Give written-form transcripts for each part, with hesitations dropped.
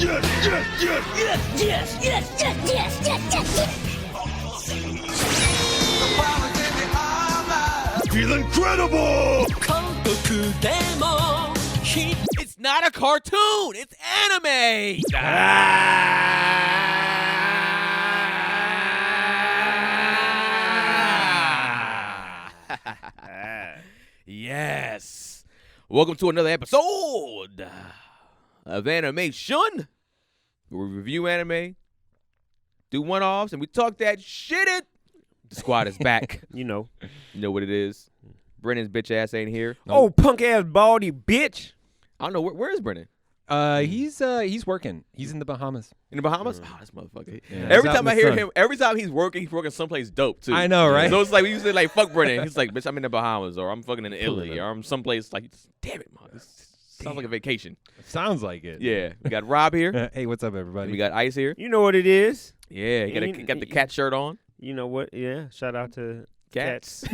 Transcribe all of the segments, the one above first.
Feel incredible! It's not a cartoon. It's anime. Yes. Welcome to another episode of AnimeSHUN, where we review anime, do one-offs, and we talk that shit. The squad is back. You know what it is. Brennon's bitch ass ain't here. Oh, punk ass baldy bitch. I don't know where is Brennon. He's working. He's in the Bahamas. In the Bahamas? Oh, this motherfucker. Yeah, Every time I hear him, every time he's working someplace dope too. I know, right? So it's like we used to like fuck Brennon. He's like, bitch, I'm in the Bahamas, or I'm fucking in Italy, or I'm someplace like, damn it, man, this sounds like a vacation. Sounds like it. Yeah, we got Rob here. Hey, what's up, everybody? We got Ice here. You know what it is. Yeah, you got the cat shirt on. You know what? Yeah. Shout out to Cats.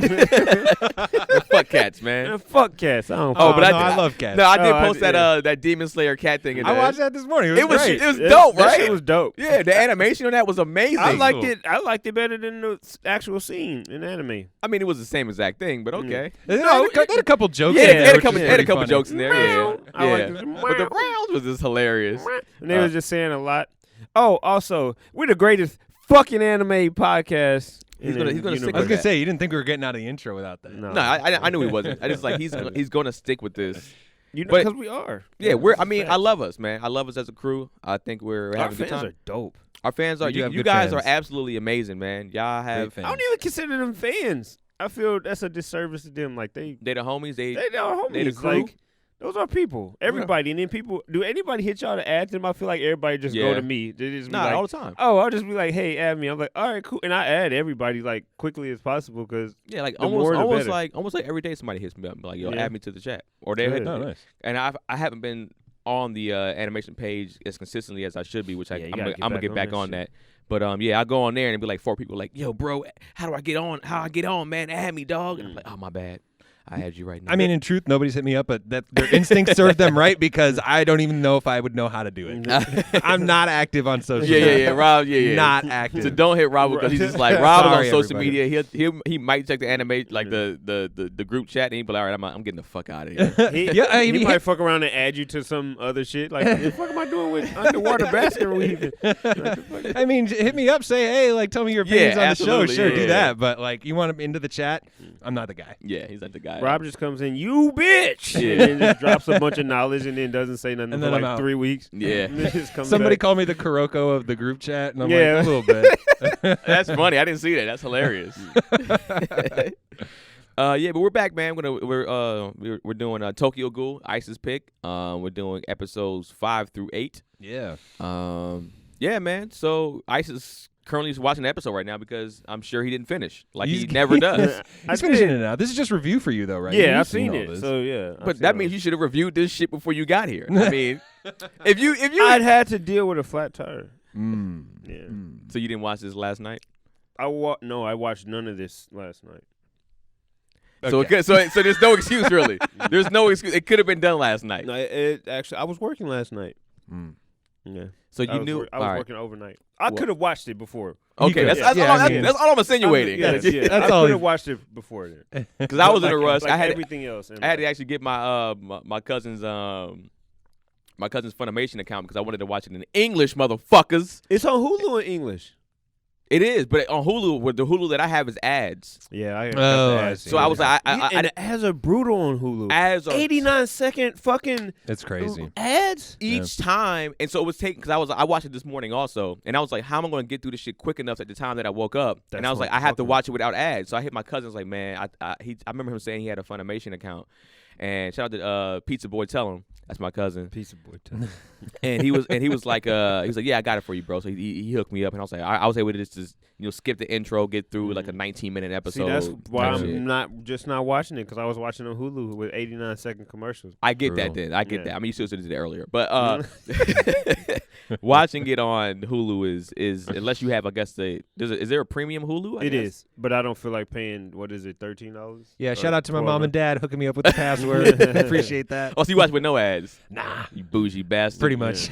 Fuck cats, man. Fuck cats. I don't. I love cats. No, I did post that Demon Slayer cat thing. I watched that this morning. It was great. It was dope, right? It was dope. Yeah, the animation on that was amazing. I liked it. I liked it better than the actual scene in anime. I mean, it was the same exact thing, but okay. They had a couple jokes. Yeah, in there, they had a couple jokes in there. Yeah, I liked yeah. it. But the rounds was just hilarious. And they was just saying a lot. Oh, also, we're the greatest fucking anime podcast. He's gonna stick I was with gonna that. say you didn't think we were getting out of the intro without that. No, I knew he wasn't. I just like he's gonna stick with this. You know, But- because we are. Yeah, I mean, facts. I love us, man. I love us as a crew. I think we're Our having a good fans time. are dope. Our fans are. We do have You good guys fans. are absolutely amazing, man. Y'all have. Great I don't even consider them fans. I feel that's a disservice to them. Like they They the homies. They are homies. they the crew? Like those are people. Everybody. And then people. Do anybody hit y'all to add them? I feel like everybody just Yeah. go to me. They just be nah, like, all the time. oh, I'll just be like, hey, add me. I'm like, all right, cool. And I add everybody like quickly as possible because Yeah, like the more the almost better. like every day somebody hits me up like, yo, Yeah. add me to the chat, or they. Good. Oh, nice. And I haven't been on the animation page as consistently as I should be, which Yeah, you I'm gotta gonna get back on that. But yeah, I go on there and it'd be like 4 people like, yo, bro, how do I get on? How I get on, man? Add me, dog. And I'm like, oh my bad, I had you right now. I mean, in truth, nobody's hit me up, but that their instincts served them right because I don't even know if I would know how to do it. I'm not active on social media. yeah, Rob, yeah. Not active. So don't hit Rob because he's just like Rob is on Sorry, social everybody. media. He might check the anime like the group chat and he'd be like, all right, I'm getting the fuck out of here. he might fuck around and add you to some other shit. Like, what the fuck am I doing with underwater basket weaving? I mean, hit me up, say, hey, like, tell me your opinions on the show. absolutely, Sure, yeah. do that. But, like, you want him into the chat? I'm not the guy. Yeah, he's like the guy. Rob just comes in, you bitch, Yeah. and then just drops a bunch of knowledge and then doesn't say nothing And for then I'm like out. 3 weeks. Yeah. And then just comes Somebody back. called me the Kuroko of the group chat, and I'm Yeah. like, a little bit. That's funny. I didn't see that. That's hilarious. Yeah, but we're back, man. We're doing Tokyo Ghoul, Ice's pick. We're doing episodes 5 through 8. Yeah. Yeah, man. So Ice is currently watching the episode right now because I'm sure he didn't finish, like he He's- never does. He's finishing it now. This is just review for you, though, right? Yeah, You've I've seen all it. this. So yeah, But that means you should have reviewed this shit before you got here. I mean, if you I'd had to deal with a flat tire. Yeah, so you didn't watch this last night. no, I watched none of this last night. Okay. So there's no excuse really. There's no excuse. It could have been done last night. No, it actually I was working last night. Mm. Yeah, So you knew. I was all right. working overnight. I could have watched it before. Okay, could. that's Yeah, I mean- all I'm insinuating. Yeah, That's I all could he- have watched it before then. Because I was in a rush. Like I had everything else. I had to actually get my my cousin's Funimation account because I wanted to watch it in English, motherfuckers. It's on Hulu in English. It is, but on Hulu, with the Hulu that I have is ads. Yeah, I Oh, I see. So I was like, and the ads are brutal on Hulu. ads are 89-second fucking It's crazy. ads. each time, and so it was taking because I watched it this morning also, and I was like, how am I going to get through this shit quick enough at the time that I woke up? And That's I was like, what I have to I'm watch it without ads. So I hit my cousin, like, man, I remember him saying he had a Funimation account, and shout out to Pizza Boy, tell him that's my cousin. Piece of boy. And he was like yeah, I got it for you, bro. So he hooked me up, and I was like, I was able to just skip the intro, get through like a 19-minute episode. See, that's why type shit. I'm not watching it because I was watching on Hulu with 89-second commercials. I get that. Brutal. Then I get Yeah. that. I mean, you still did it earlier, but watching it on Hulu is unless you have, I guess, is there a premium Hulu? It is, but I don't feel like paying. What is it, $13? Yeah, shout out to my mom and dad hooking me up with the password. Appreciate that. Oh, so you watch with no ads? Nah, You bougie bastard. pretty much.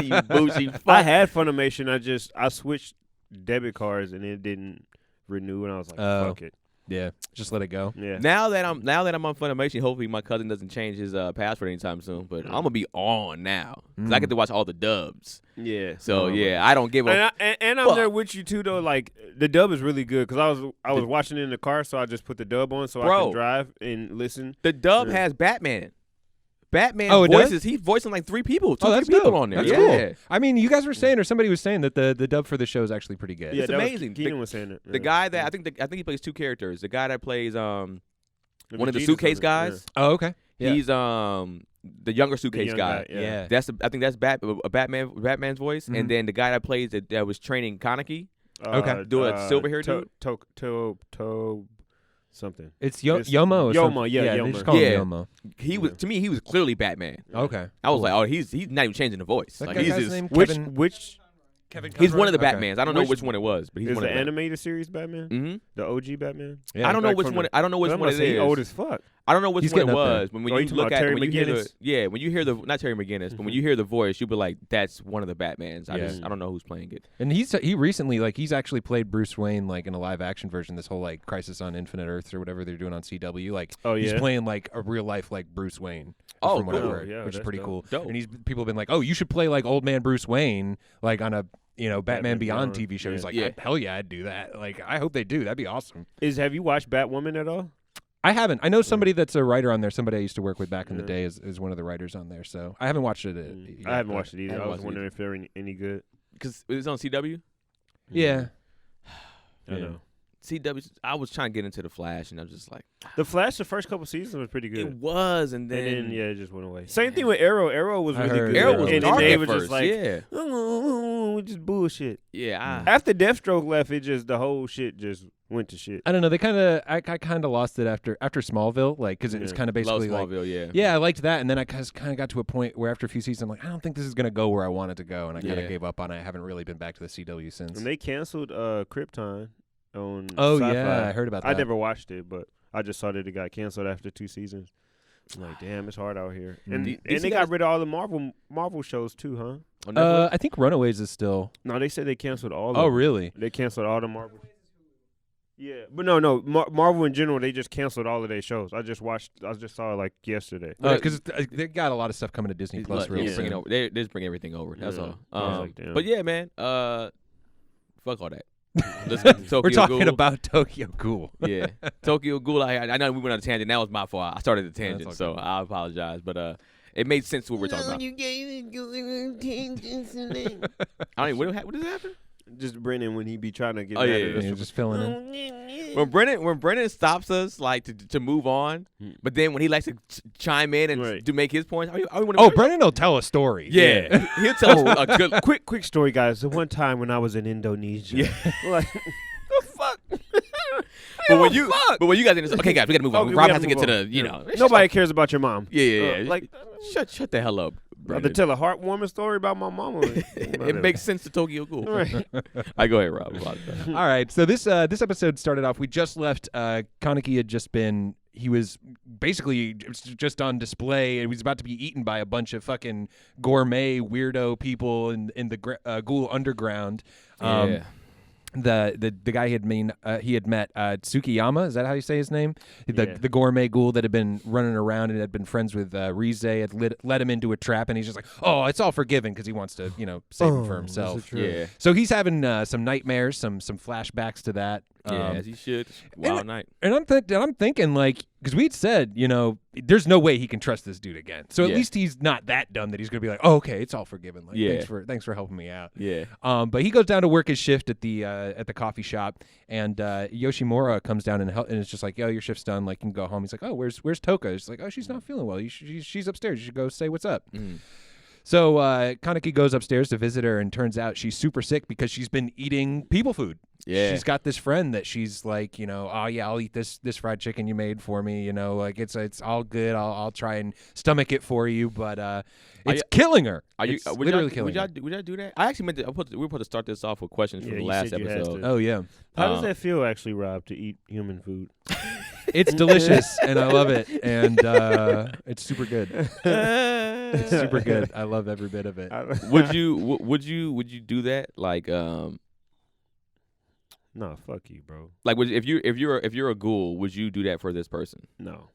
You bougie fuck. I had Funimation. I switched debit cards and it didn't renew, and I was like, Oh. fuck it. Yeah, just let it go. Yeah. Now that I'm on Funimation, hopefully my cousin doesn't change his password anytime soon. But I'm gonna be on now because I get to watch all the dubs. Yeah. So yeah, I don't give a. And I'm there with you too, though. Like the dub is really good because I was watching it in the car, so I just put the dub on so I can drive and listen. The dub has Batman. Batman does? He's voicing like 3 people. 2 that's people dope. on there. That's yeah. cool. I mean, you guys were saying, or somebody was saying that the dub for the show is actually pretty good. Yeah, It's that was- amazing. Keenan was saying it. The guy that I think he plays 2 characters. The guy that plays one of the Vegeta's suitcase on it, guys. Oh, okay. Yeah. He's the younger suitcase young guy. guy, yeah. I think that's Batman's voice, and then the guy that plays that was training Kaneki. Okay. Do a silver hair dude? To something. It's It's Yoma. Or Yoma, something. yeah, They Yoma. just call him Yeah. Yoma. He was to me he was clearly Batman. Okay. I was like, oh, he's not even changing the voice. That Like guy's he's just, name Which Kevin. he's Conroy? one of the Okay. Batmans. I don't know Which- which one it was, but he's is one the of the animated series Batman? Mm-hmm. The OG Batman? Yeah. I don't know Back which from one. the- I don't know which I'm one about it to say, he is. old as fuck. I don't know which He's one it getting up there. was. But when Oh, you you talking look about at it, Terry when you hear the McGinnis? when you hear the not Terry McGinnis, but when you hear the voice, you'll be like, that's one of the Batmans. I Yeah. don't know who's playing it. And he recently he's actually played Bruce Wayne like in a live action version. This whole like Crisis on Infinite Earths or whatever they're doing on CW. Like Oh, he's yeah? playing like a real life like Bruce Wayne. Oh, from what I've cool. heard, Yeah, which is that's pretty dope. cool. Dope. And people have been like, oh, you should play like old man Bruce Wayne like on a Batman Batman Beyond Beyond. TV show. He's like, Yeah. hell yeah, I'd do that. Like I hope they do. That'd be awesome. Have you watched Batwoman at all? I haven't. I know somebody that's a writer on there. Somebody I used to work with back in the Yeah. day is one of the writers on there. So I haven't watched it. Yet, I haven't but- watched it either. haven't I was watched it wondering if they're any good. Because it's on CW. Yeah. I know. CW. I was trying to get into the Flash, and I was just like, The Flash, the first couple seasons was pretty it good. was, and And then then it just went away. Same thing with Arrow. Arrow was I really heard good. Arrow was and dark then they at were first. just like, yeah, just bullshit. yeah. After Deathstroke left, the whole shit just went to shit. I don't know. They I kind of lost it after Smallville, like because it's Yeah. kind of Love basically like. Smallville, yeah. Yeah, I liked that, and then I kind of got to a point where after a few seasons, I'm like, I don't think this is gonna go where I want it to go, and I kind of Yeah. gave up on it. I haven't really been back to the CW since. And they canceled Krypton on Oh Sci-Fi. yeah, I heard about that. I never watched it, but I just saw that it got canceled after 2 seasons. I'm like, damn, it's hard out here. And, D- and DC they got- got rid of all the Marvel shows too, huh? On Netflix? I think Runaways is still. No, they said they canceled all. Oh of them. really? They canceled all the Marvel. Yeah, but no, Marvel in general, they just canceled all of their shows. I just saw it like yesterday. Because they got a lot of stuff coming to Disney He's Plus like, real yeah, bring it soon. over. They just bring everything over. That's Yeah. all. I was like, damn. But yeah, man. Fuck all that. Let's get to Tokyo We're talking Ghoul. about Tokyo Ghoul. Yeah, Tokyo Ghoul. I know we went on a tangent. That was my fault. I started the tangent, all so good. I apologize. But it made sense to what we're talking about. I mean, what does happen? Just Brennan when he be trying to get Oh, mad yeah, at yeah, us. And you're just filling in. When Brennan stops us like to move on, but then when he likes to chime in and Right. to make his points, Brennan will tell a story. yeah, he'll tell us a good Quick story, guys. The one time when I was in Indonesia. Yeah. Like, the fuck? But when you guys in this, okay, guys, we gotta move on. Okay, we Rob gotta has to get move to on. the, you know, Nobody cares about your mom. yeah. Like, shut the hell up. I have Brennan. to tell a heartwarming story about my mama. It makes sense to Tokyo Ghoul. Right. I go ahead, Rob. All right, so this episode started off. We just left. Kaneki had just been. He was basically just on display, and he was about to be eaten by a bunch of fucking gourmet weirdo people in the Ghoul underground. Yeah. The guy he had met Tsukiyama, is that how you say his name? Yeah. The gourmet ghoul that had been running around and had been friends with Rize, had led him into a trap, and he's just like, oh, it's all forgiven because he wants to save him for himself. Yeah. So he's having some nightmares, some flashbacks to that. Yeah, as he should. Wild night. And I'm thinking like, because we'd said, there's no way he can trust this dude again. So at Yeah. least he's not that dumb that he's gonna be like, oh, okay, it's all forgiven. Like, Yeah. thanks for helping me out. Yeah. But he goes down to work his shift at the coffee shop, and Yoshimura comes down and it's just like, yo, your shift's done. Like, you can go home. He's like, oh, where's Toka? He's like, oh, she's not feeling well. She's upstairs. You should go say what's up. Mm. So Kaneki goes upstairs to visit her, and turns out she's super sick because she's been eating people food. Yeah. she's got this friend that she's like, oh yeah, I'll eat this fried chicken you made for me. Like it's all good. I'll try and stomach it for you, but it's killing her. It's literally killing her. Would y'all do that? I actually meant to. We were supposed to start this off with questions from the you last said you had episode. to. Oh yeah, How does that feel, actually, Rob, to eat human food? it's delicious and I love it, and it's super good. It's super good. I love every bit of it. Would you do that? Like No, fuck you, bro. Like if you're a ghoul, would you do that for this person? No.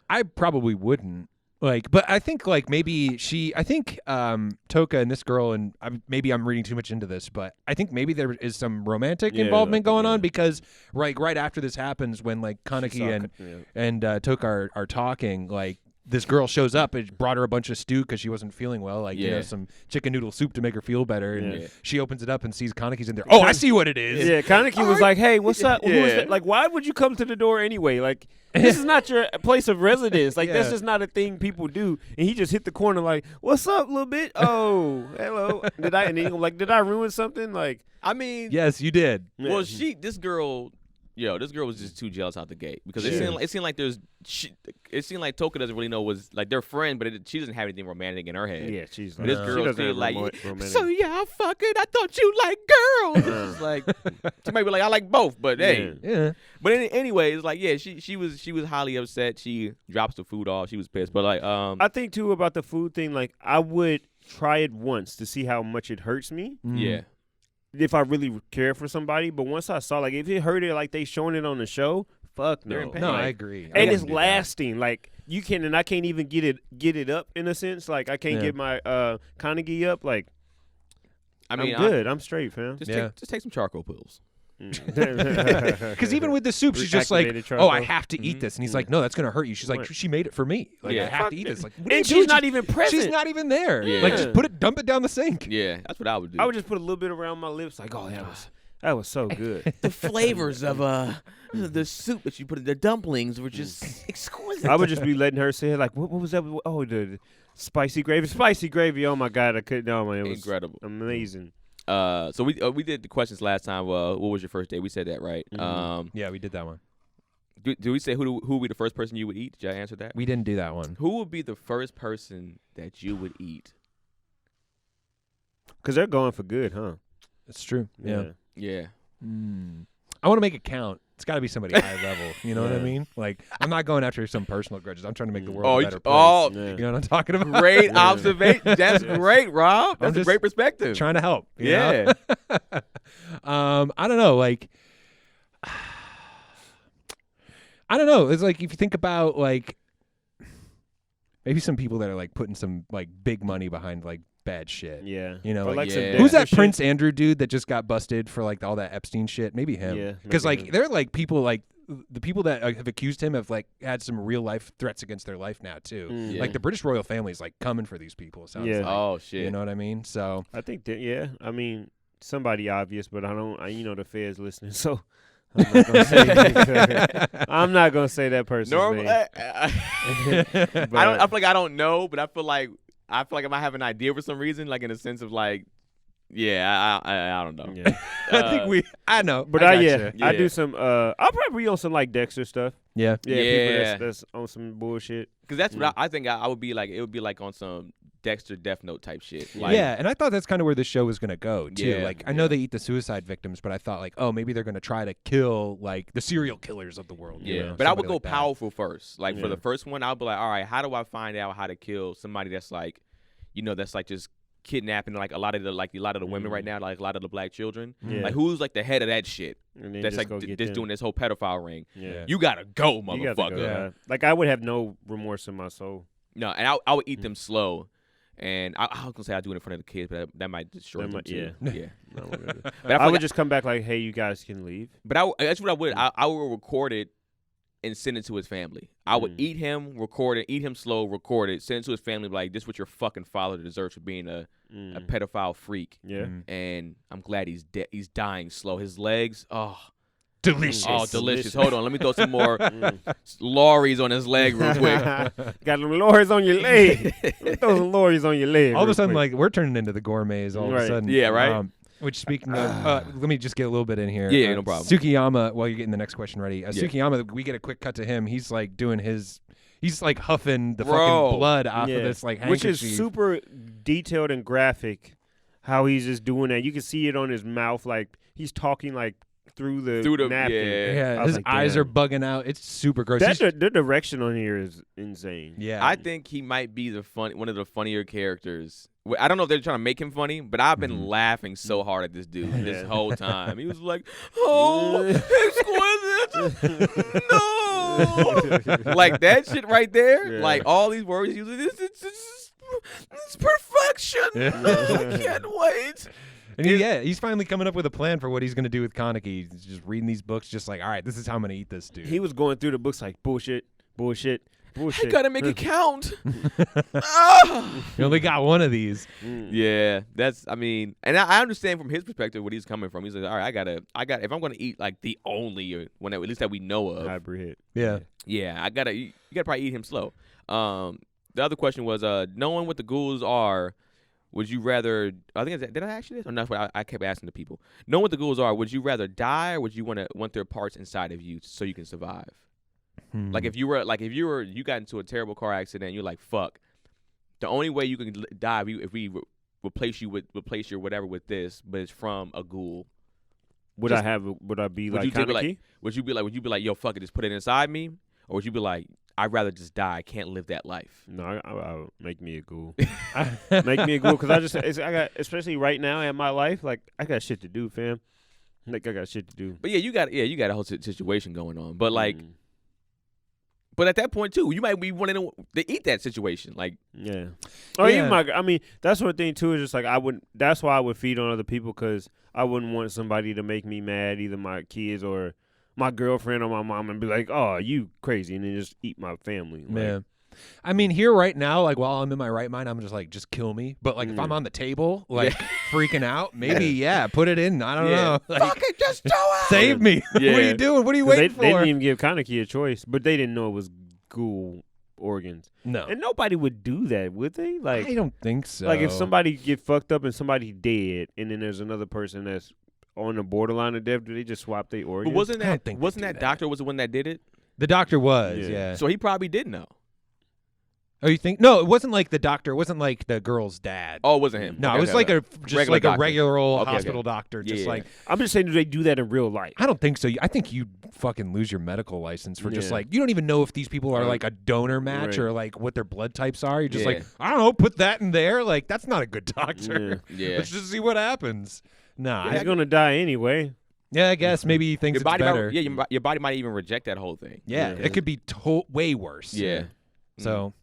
I probably wouldn't. But I think maybe Toka and this girl, and maybe I'm reading too much into this, but I think maybe there is some romantic involvement going on because right after this happens, when Kaneki and Toka are talking, this girl shows up and brought her a bunch of stew because she wasn't feeling well, some chicken noodle soup to make her feel better, and she opens it up and sees Kaneki's in there. Oh, I see what it is. Yeah, Kaneki was like, "Hey, what's up? Who is that? Why would you come to the door anyway? This is not your place of residence. That's just not a thing people do." And he just hit the corner "What's up, little bit? Oh, hello. Did I ruin something? I mean, yes, you did. Well, this girl was just too jealous out the gate because it seemed like it seemed like Toka doesn't really know was they're friends, but she doesn't have anything romantic in her head. Yeah, she's this girl's she romantic. So yeah, fuck it. I thought you like girls. She might be like, I like both, but hey, yeah. But anyway, it's she was highly upset. She drops the food off. She was pissed, but I think too about the food thing. I would try it once to see how much it hurts me. Yeah. If I really care for somebody, but once I saw if it hurt it like they showing it on the show, fuck no. No, I agree. And it's lasting. You can, and I can't even get it up in a sense. I can't get my Kaneki up. I mean, I'm good. I'm straight, fam. Just take some charcoal pills. Because even with the soup, she's just like, "Oh, I have to eat this," and he's like, "No, that's gonna hurt you." She's like, "She made it for me. I have to eat this." And she's not even present. She's not even there. Yeah. Just dump it down the sink. Yeah, that's what I would do. I would just put a little bit around my lips, oh, that was so good. The flavors of the soup that you put in the dumplings were just exquisite. I would just be letting her say what was that? Oh, the spicy gravy. Oh my God, I couldn't. Oh man, it was incredible, amazing. So we did the questions last time. What was your first date? We said that, right? Mm-hmm. Yeah, we did that one. Do we say who would be the first person you would eat? Did y'all answer that? We didn't do that one. Who would be the first person that you would eat? Because they're going for good, huh? It's true. Yeah. I want to make it count. It's got to be somebody high level. You know what I mean? I'm not going after some personal grudges. I'm trying to make the world a better place. You know what I'm talking about? Great observation. That's great, Rob. That's a great perspective. Trying to help. You know? I don't know. I don't know. It's if you think about maybe some people that are putting some big money behind bad shit. Yeah. Who's that Prince Andrew dude that just got busted for all that Epstein shit? Maybe him. Yeah. Because they're people the people that have accused him have had some real life threats against their life now too. The British royal family is coming for these people. Sounds like. Oh shit. You know what I mean? So I think that I mean somebody obvious, but I don't. The Fed's listening, so. I'm not gonna say I'm not gonna say that person's name. I feel like I don't know, but I feel like I might have an idea for some reason, in a sense of I don't know. Yeah. I know. But I do some I'll probably be on some Dexter stuff. Yeah. People that's on some bullshit. Because that's what I think I would be it would be on some Dexter Death Note type shit. And I thought that's kind of where the show was going to go too. I know they eat the suicide victims, but I thought maybe they're going to try to kill the serial killers of the world. Yeah, but I would go powerful first. For the first one, I would be all right, how do I find out how to kill somebody that's that's just kidnapping a lot of the women right now, a lot of the black children. Yeah. Who's the head of that shit? That's doing this whole pedophile ring. Yeah. You gotta go, motherfucker. I would have no remorse in my soul. No, and I would eat them slow. And I was gonna say I'd do it in front of the kids, but that might destroy them too. Yeah. But I would just come back hey, you guys can leave. But that's what I would. I would record it and send it to his family. I would eat him, record it, eat him slow, record it, send it to his family. This is what your fucking father deserves for being a pedophile freak. Yeah. And I'm glad he's dead. He's dying slow. His legs, delicious. Oh, delicious. Hold on. Let me throw some more lorries on his leg real quick. Got them lorries on your leg. Throw some lorries on your leg. All of a sudden, we're turning into the gourmets all of a sudden. Yeah, right? Which, speaking of, let me just get a little bit in here. Yeah, no problem. Tsukiyama, while you're getting the next question ready, Tsukiyama, we get a quick cut to him. He's like doing he's like huffing the fucking blood off of this like handkerchief. Which is super detailed and graphic. How he's just doing that. You can see it on his mouth, like he's talking like through the napkin. Yeah, his eyes are bugging out. It's super gross. The direction on here is insane. Yeah, I think he might be one of the funnier characters. I don't know if they're trying to make him funny, but I've been laughing so hard at this dude this whole time. He was like, "Oh, exquisite, no," like that shit right there. Yeah. Like all these words, he was like, "It's perfection. I can't wait." And he's finally coming up with a plan for what he's going to do with Kaneki. He's just reading these books, just like, all right, this is how I'm going to eat this dude. He was going through the books like bullshit. I gotta make it count. You only got one of these. Yeah, and I understand from his perspective what he's coming from. He's like, all right, I gotta. If I'm gonna eat like the only one at least that we know of, hybrid. Yeah, you gotta probably eat him slow. The other question was, knowing what the ghouls are, would you rather? I think did I ask you this or not? I kept asking the people. Knowing what the ghouls are, would you rather die or would you want their parts inside of you so you can survive? Like if you got into a terrible car accident, and you're like, fuck. The only way you can die if we replace your whatever with this, but it's from a ghoul. Would I be like Kaneki? Would you be like, yo, fuck it, just put it inside me, or would you be like, I'd rather just die. I can't live that life. No, I'll make me a ghoul. Make me a ghoul because I got, especially right now in my life, like I got shit to do, fam. Like I got shit to do. But you got a whole situation going on. But like. But at that point too, you might be wanting to eat that situation, like even that's one thing too. Is just like that's why I would feed on other people because I wouldn't want somebody to make me mad, either my kids or my girlfriend or my mom, and be like, "Oh, you crazy," and then just eat my family. Yeah. I mean, here right now, like while I'm in my right mind, I'm just like, just kill me. But like if I'm on the table, like freaking out, maybe put it in. I don't know. Like, fuck it, just do it. Save me. Yeah. What are you doing? What are you waiting for? They didn't even give Kaneki a choice, but they didn't know it was ghoul organs. No, and nobody would do that, would they? Like I don't think so. Like if somebody get fucked up and somebody dead, and then there's another person that's on the borderline of death, do they just swap their organs? But wasn't that doctor was the one that did it? The doctor was, yeah. So he probably did know. Oh, you think? No, it wasn't like the doctor. It wasn't like the girl's dad. Oh, it wasn't him. No, it was like a regular old hospital doctor. Yeah. Like I'm just saying, do they do that in real life? I don't think so. I think you fucking lose your medical license for just like you don't even know if these people are like a donor match or like what their blood types are. You're just like, I don't know, put that in there. Like that's not a good doctor. Yeah. Let's just see what happens. Nah, he's gonna die anyway. Yeah, I guess maybe he thinks your body it's better. Your body might even reject that whole thing. Yeah, it could be way worse. Yeah. So.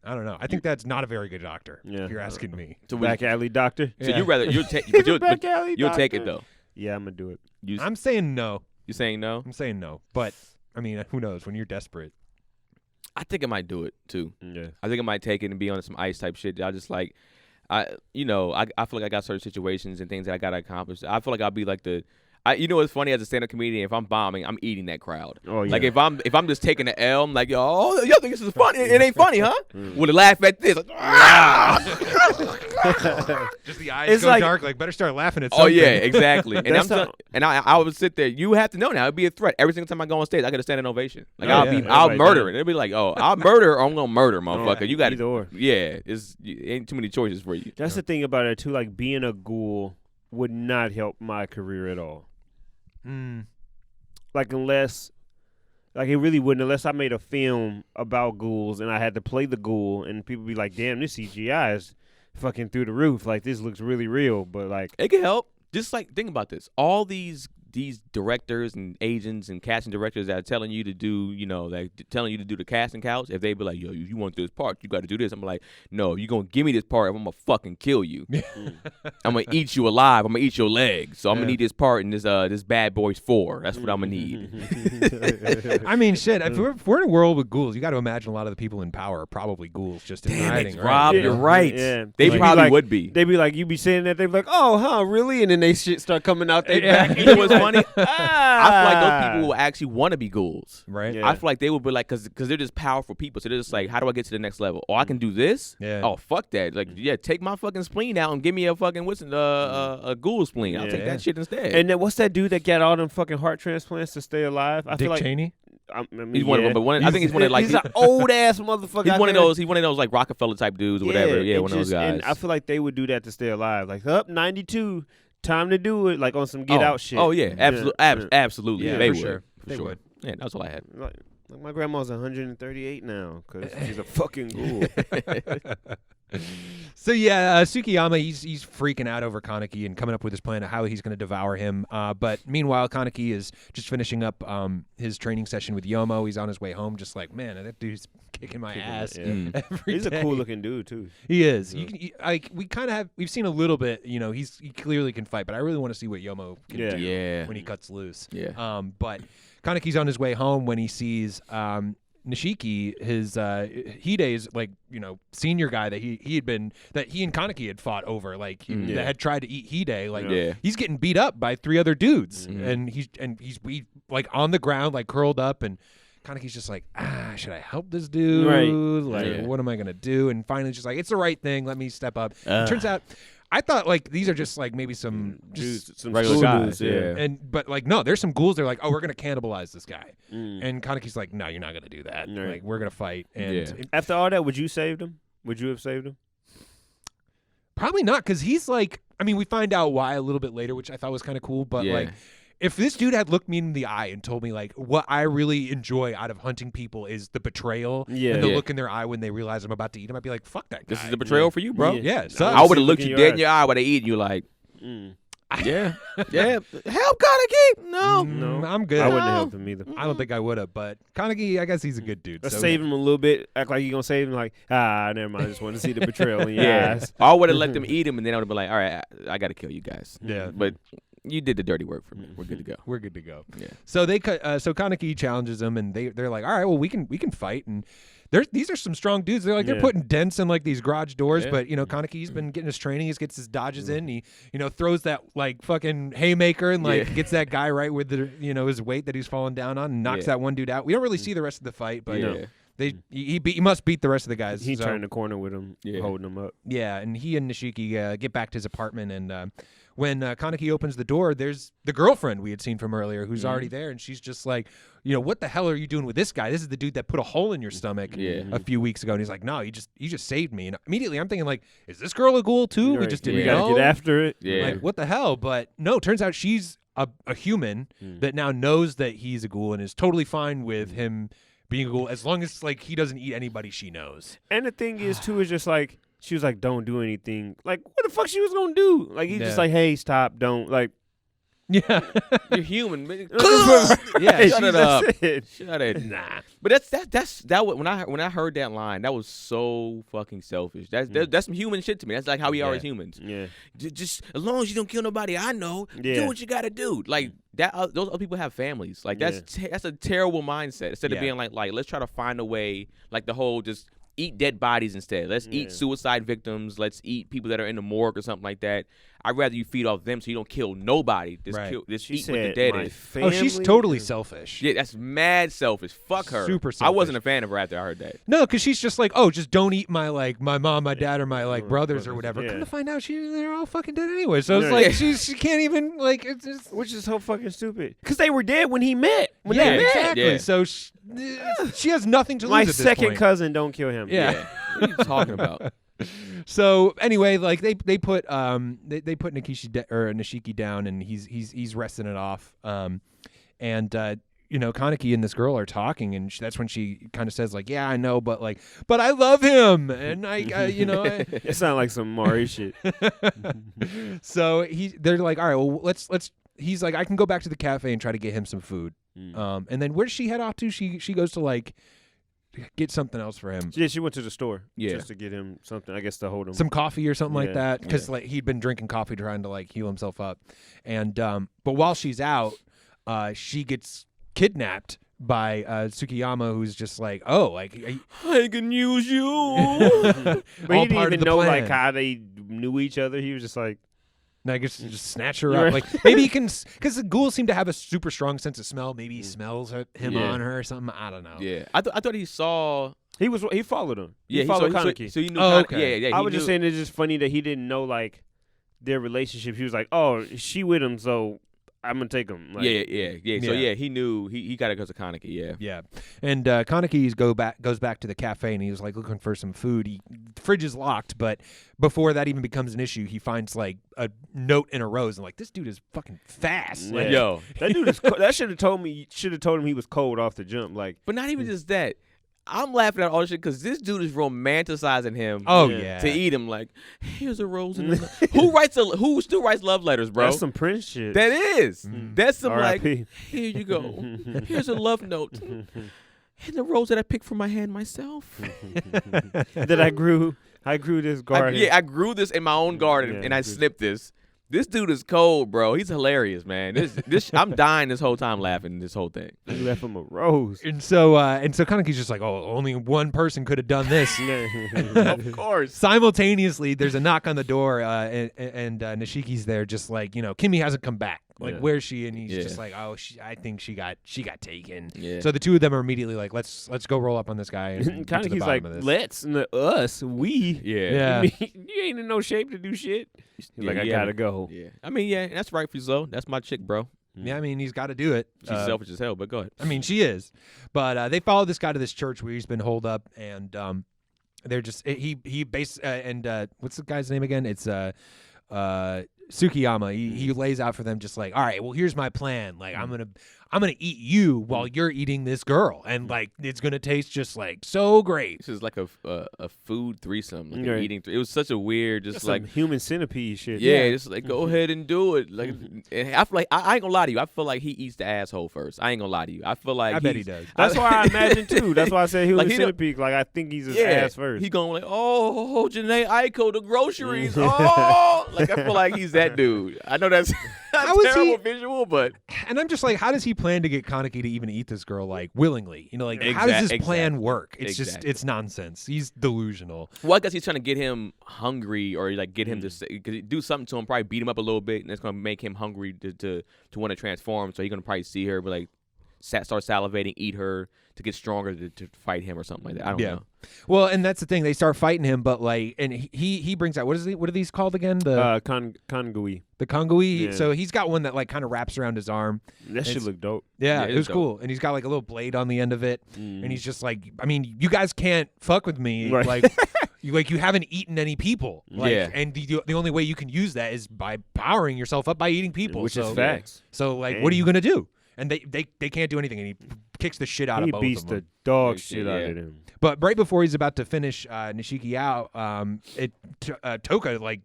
I don't know. I think that's not a very good doctor. Yeah. If you're asking me. So back alley doctor. So you'll take it though. Yeah, I'm gonna do it. I'm saying no. You saying no? I'm saying no. But I mean, who knows? When you're desperate, I think I might do it too. Yeah. I think I might take it and be on some ice type shit. I just like, I feel like I got certain situations and things that I gotta accomplish. I feel like I'll be like what's funny as a stand-up comedian? If I'm bombing, I'm eating that crowd. Oh, yeah. Like if I'm just taking the L, I'm like, y'all think this is funny? It ain't funny, huh? Will it laugh at this? Like, just the eyes go dark. Like better start laughing at something. Oh yeah, exactly. And I would sit there. You have to know now. It'd be a threat every single time I go on stage. I got a standing ovation. Like I'll murder it. It'll be like, I'll murder or I'm gonna murder, motherfucker. You got either or. Yeah, ain't too many choices for you. That's the thing about it too. Like being a ghoul would not help my career at all. Like unless, like it really wouldn't unless I made a film about ghouls and I had to play the ghoul and people be like, damn, this CGI is fucking through the roof. Like this looks really real, but like it can help. Just like think about this. All these directors and agents and casting directors that are telling you to do, telling you to do the casting couch, if they be like, yo, you want this part, you got to do this. I'm like, no, you're going to give me this part, I'm going to fucking kill you. I'm going to eat you alive. I'm going to eat your legs. So I'm going to need this part in this Bad Boys 4. That's what I'm going to need. I mean, shit, if we're in a world with ghouls, you got to imagine a lot of the people in power are probably ghouls just in hiding. Rob, you're right. Yeah. They probably would be. They'd be like, you be saying that, they'd be like, oh, huh, really? And then they shit start coming out their back. You know what's funny? I feel like those people will actually want to be ghouls. Right. Yeah. I feel like they would be like, because they're just powerful people. So they're just like, how do I get to the next level? Oh, I can do this? Yeah. Oh, fuck that. Like, yeah, take my fucking spleen out and give me a fucking, a ghoul spleen. I'll take Yeah. that shit instead. And then what's that dude that got all them fucking heart transplants to stay alive? I Dick feel like Cheney. I mean, he's one of them, but I think he's one of like he's an old ass motherfucker. he's out one of there. those. He's one of those like Rockefeller type dudes or whatever. Yeah, and one of those just- guys. And I feel like they would do that to stay alive. Like, up 92, time to do it. Like on some get out shit. Oh yeah, absolutely. Yeah, they for would. sure. For They sure. would. Yeah, that's all I had. Like my grandma's 138 now because she's a fucking ghoul. So yeah, Tsukiyama, he's freaking out over Kaneki and coming up with his plan of how he's going to devour him. But meanwhile, Kaneki is just finishing up his training session with Yomo. He's on his way home, just like, man, that dude's kicking my ass Yeah. every He's day. a cool looking dude too. He is. We've seen a little bit. You know, he clearly can fight, but I really want to see what Yomo can Yeah. do Yeah. when he cuts loose. Yeah. But Kaneki's on his way home when he sees Nishiki, his Hide's senior guy that he and Kaneki had fought over, that had tried to eat Hide. Yeah. He's getting beat up by 3 other dudes, and he's like on the ground, like curled up, and Kaneki's just like, should I help this dude? Right. Like, Yeah. what am I gonna do? And finally, just like, it's the right thing. Let me step up. Turns out, I thought like these are just like maybe some just Some regular school guys, dudes, yeah. but like no, there's some ghouls. They're like, oh, we're gonna cannibalize this guy, and Kaneki's like, no, you're not gonna do that. Right. Like, we're gonna fight. And Yeah. After all that, would you saved him? Would you have saved him? probably not, because he's like, I mean, we find out why a little bit later, which I thought was kind of cool. But Yeah. like, if this dude had looked me in the eye and told me like, what I really enjoy out of hunting people is the betrayal Yeah. and the Yeah. look in their eye when they realize I'm about to eat them, I'd be like, fuck that guy. This is the betrayal for you, bro. Yeah, it sucks. I would have See, looked look you in dead your in your eye while they eating you, like, Mm. yeah, yeah. Help Kaneki. No. No. I'm good. I wouldn't have helped him either. I don't think I would have, but Kaneki, I guess he's a good dude. Let's so save him a little bit. Act like you're going to save him. Like, never mind. I just want to see the betrayal in your Yeah. eyes. I would have let them eat him, and then I would have been like, all right, I got to kill you guys. Yeah. But you did the dirty work for me. We're good to go. We're good to go. Yeah. So so Kaneki challenges him, and they're like, all right, well, we can fight, and these are some strong dudes. They're like they're Yeah. putting dents in like these garage doors, Yeah. but Kaneki's been getting his training. He gets his dodges in. He throws that like fucking haymaker and like Yeah. gets that guy right with the his weight that he's falling down on, and knocks Yeah. that one dude out. We don't really see the rest of the fight, but Yeah. he must beat the rest of the guys. He so- turned the corner with him, Yeah. holding him up. Yeah, and he and Nishiki get back to his apartment, and when Kaneki opens the door, there's the girlfriend we had seen from earlier who's already there, and she's just like, what the hell are you doing with this guy? This is the dude that put a hole in your stomach Yeah. a few weeks ago, and he's like, no, you just saved me. And immediately I'm thinking like, is this girl a ghoul too? We Right. just We didn't gotta know. get after it. Yeah. Like, what the hell? But no, turns out she's a human that now knows that he's a ghoul and is totally fine with him being a ghoul as long as like he doesn't eat anybody she knows. And the thing is, too, is just like, she was like, don't do anything. Like, what the fuck she was going to do? Like, he's just Yeah. like, hey, stop, don't. Like, Yeah. You're human. Man. Yeah, Shut it up. That's it. Shut it. Nah. But that when I heard that line, that was so fucking selfish. That's some human shit to me. That's like how we are as humans. Yeah. Just as long as you don't kill nobody I know, Yeah. do what you got to do. Like that. Those other people have families. Like that's a terrible mindset. Instead of being like let's try to find a way. Like the whole just eat dead bodies instead. Let's eat suicide victims. Let's eat people that are in the morgue or something like that. I'd rather you feed off them so you don't kill nobody. Just Right. just She eat what the said, dead my is. Oh, she's family- totally selfish. Yeah, that's mad selfish. Fuck her. Super I selfish. wasn't a fan of her after I heard that. No, because she's just like, just don't eat my mom, my dad, or my like brothers or whatever. yeah. Come to find out, they're all fucking dead anyway. So it's Yeah. like she can't even like. It's just, Which is so fucking stupid. Because they were dead when he met. When yeah, they met. exactly. Yeah. So she has nothing to lose My at this second point. cousin, don't kill him. Yeah. What are you talking about? So anyway, like they put Nishiki down, and he's resting it off. Kaneki and this girl are talking, and that's when she kind of says like, "Yeah, I know, but I love him," and It sounds like some Maury shit. So they're like, all right, well, let's. He's like, I can go back to the cafe and try to get him some food. And then where does she head off to? She goes to like get something else for him, Yeah, she went to the store Yeah. just to get him something, I guess, to hold him. some coffee or something like Yeah, that, because like he'd been drinking coffee trying to like heal himself up. And but while she's out, she gets kidnapped by Tsukiyama, who's just like, I can use you. But he all didn't part of even the know plan. like how they knew each other. He was just like, And I guess just snatch her up. Like maybe he can, because the ghouls seem to have a super strong sense of smell. Maybe he smells him on her or something. I don't know. Yeah, I thought he saw. He followed him. Yeah, he followed Kaneki. So he knew. okay. Yeah. I was just saying it's just funny that he didn't know like their relationship. He was like, oh, she with him, so I'm gonna take him. Like, yeah. So he knew he got it because of Kaneki. Yeah. Yeah, and Kaneki goes back to the cafe and he was like looking for some food. The fridge is locked, but before that even becomes an issue, he finds like a note in a rose and like this dude is fucking fast. Yeah. Like, Yo, that dude is. That should have told him he was cold off the jump. Like, but not even just that. I'm laughing at all this shit because this dude is romanticizing him. Oh yeah, to eat him like here's a rose. In the who still writes love letters, bro? that's some Prince shit. That is. That's some like R.I.P. here you go. Here's a love note. And the rose that I picked from my hand myself. That I grew this garden. I grew this in my own garden and I snipped this. This dude is cold, bro. He's hilarious, man. This I'm dying this whole time laughing this whole thing. You left him a rose. and so Kaneki's just like, oh, only one person could have done this. Of course. Simultaneously, there's a knock on the door, and Nishiki's there, just like, Kimmy hasn't come back. Like, where's she? And he's just like, oh, I think she got taken. Yeah. So the two of them are immediately like, let's go roll up on this guy. And get to the Kaneki's like, bottom of this. let's, us, we. Yeah. You ain't in no shape to do shit. He's like, I gotta go. Yeah. I mean, yeah, that's right for you, so. That's my chick, bro. Yeah, I mean, he's got to do it. She's selfish as hell, but go ahead. I mean, she is. But they follow this guy to this church where he's been holed up, and they're just what's the guy's name again? It's Tsukiyama. He lays out for them just like, all right, well, here's my plan. Like, I'm gonna eat you while you're eating this girl, and like it's gonna taste just like so great. This is like a food threesome, like an eating. It was such a weird, just like human centipede shit. Yeah, just like go ahead and do it. Like, and I feel like I ain't gonna lie to you. I feel like he eats the asshole first. I ain't gonna lie to you. I feel like I bet he does. That's why I imagine too. That's why I said human Like, centipede. Like I think he's his ass first. He going like, oh, Janae Aiko, the groceries. Oh, like I feel like he's that dude. I know that's a terrible visual, but and I'm just like, how does he plan to get Kaneki to even eat this girl like willingly? Like how does this plan work? It's just it's nonsense. He's delusional. Well, I guess he's trying to get him hungry or like get him to do something to him, probably beat him up a little bit, and that's gonna make him hungry to want to transform. So he's gonna probably see her, but like start salivating, eat her to get stronger to fight him or something like that. I don't know. Well, and that's the thing. They start fighting him, but like, and he brings out what are these called again? The Kangui. The Kangui. Yeah. So he's got one that like kind of wraps around his arm. That shit look dope. Yeah, it was dope. cool. And he's got like a little blade on the end of it, and he's just like, I mean, you guys can't fuck with me, Right. like. You haven't eaten any people, and the only way you can use that is by powering yourself up by eating people, which is facts. So like, what are you gonna do? And they can't do anything, and he kicks the shit out of both of them. He beats the dog shit out of them. But right before he's about to finish Nishiki out, Toka like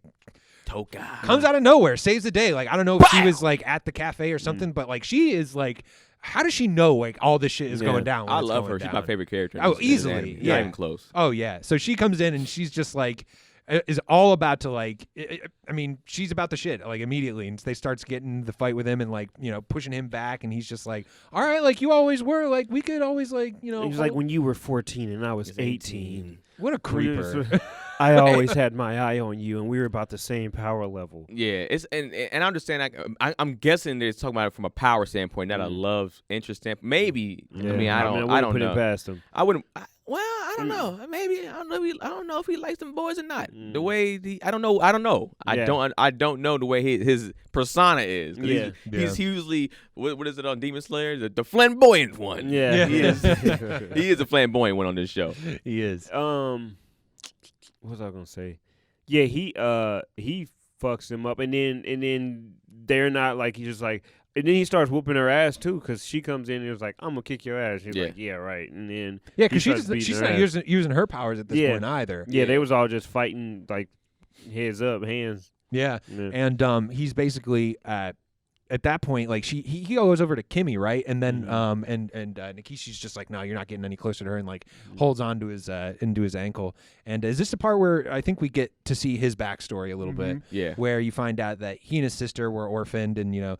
comes out of nowhere, saves the day. Like I don't know if she was like at the cafe or something, but like she is like. How does she know like all this shit is going down? I love her. She's my favorite character. Oh, easily. Yeah, not even close. Oh yeah. So she comes in and she's just like is all about to like. I mean, she's about the shit like immediately, and they starts getting the fight with him and like pushing him back, and he's just like, all right, like you always were, like we could always like He's like when you were 14 and I was 18. What a creeper. I always had my eye on you, and we were about the same power level. Yeah, it's and I understand. I'm guessing they're talking about it from a power standpoint, not a love interest standpoint. Maybe. Yeah. I mean, I don't put know. it past him. I wouldn't. I don't know. Maybe I don't know. I don't know if he likes them boys or not. The way I don't know. Yeah. I don't know the way his persona is. Yeah. He's usually what is it on Demon Slayer? The flamboyant one. Yeah. He is. He is a flamboyant one on this show. He is. What was I gonna say? Yeah, he fucks him up, and then they're not like he's just like, and then he starts whooping her ass too, because she comes in and was like, I'm gonna kick your ass. She's like, yeah, right, and then because she's not using her powers at this point either. Yeah, they was all just fighting like heads up, hands. Yeah. And he's basically at that point, like he goes over to Kimmy, right? And then and Nikishi's just like, no, you're not getting any closer to her, and like holds on to his into his ankle. And is this the part where I think we get to see his backstory a little bit? Yeah. Where you find out that he and his sister were orphaned and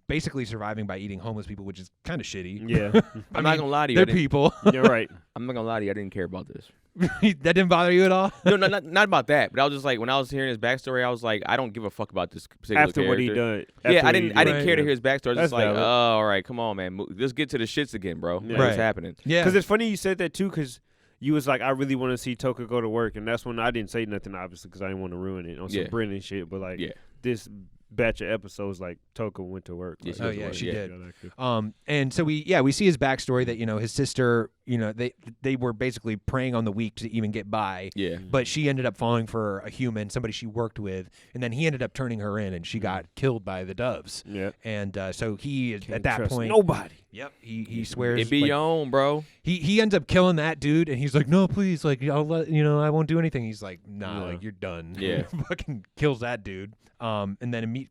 basically surviving by eating homeless people, which is kind of shitty. Yeah. I'm not gonna lie to you. They're people. You're right. I'm not gonna lie to you. I didn't care about this. That didn't bother you at all? No, not about that. But I was just like, when I was hearing his backstory, I was like, I don't give a fuck about this particular After character. what he done. Yeah, I didn't care to hear his backstory. I was That's just like, valid. oh, all right, come on, man. Let's get to the shits again, bro. Yeah. What's Right. happening? Yeah. Because it's funny you said that too, because you was like, I really want to see Toka go to work, and that's when I didn't say nothing, obviously, because I didn't want to ruin it on some Yeah. Brennan shit. But like, Yeah. this batch of episodes, like Toka went to work. Yeah, Like, she went to yeah, work. she Yeah. did. Yeah. And so we see his backstory that, his sister, they were basically preying on the weak to even get by. Yeah. But she ended up falling for a human, somebody she worked with, and then he ended up turning her in, and she got killed by the doves. Yeah. And so he, Can't at that trust point, nobody. yep, he swears. It be like, your own, bro. he ends up killing that dude, and he's like, no, please, like, I'll let, I won't do anything. He's like, nah, Yeah. like, you're done. Yeah. Fucking kills that dude. And then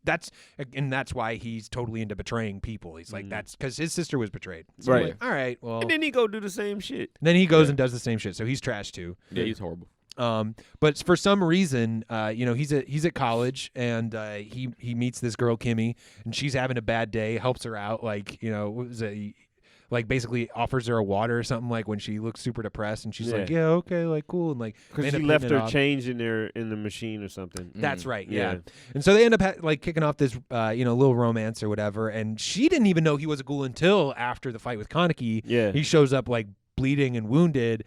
that's why he's totally into betraying people. He's like, that's because his sister was betrayed. So I'm Right. like, all right, well. And then he go do the same shit. Then he goes and does the same shit. So he's trash too. Yeah, he's horrible. But for some reason, he's at college, and he meets this girl Kimmy, and she's having a bad day. Helps her out, like, what was it? Like, basically offers her a water or something, like when she looks super depressed, and she's like, yeah, okay, like, cool, and like Because they end she up left hitting her it off. change in the machine or something. That's right, yeah. Yeah. And so they end up like kicking off this little romance or whatever, and she didn't even know he was a ghoul until after the fight with Kaneki. Yeah. He shows up like bleeding and wounded,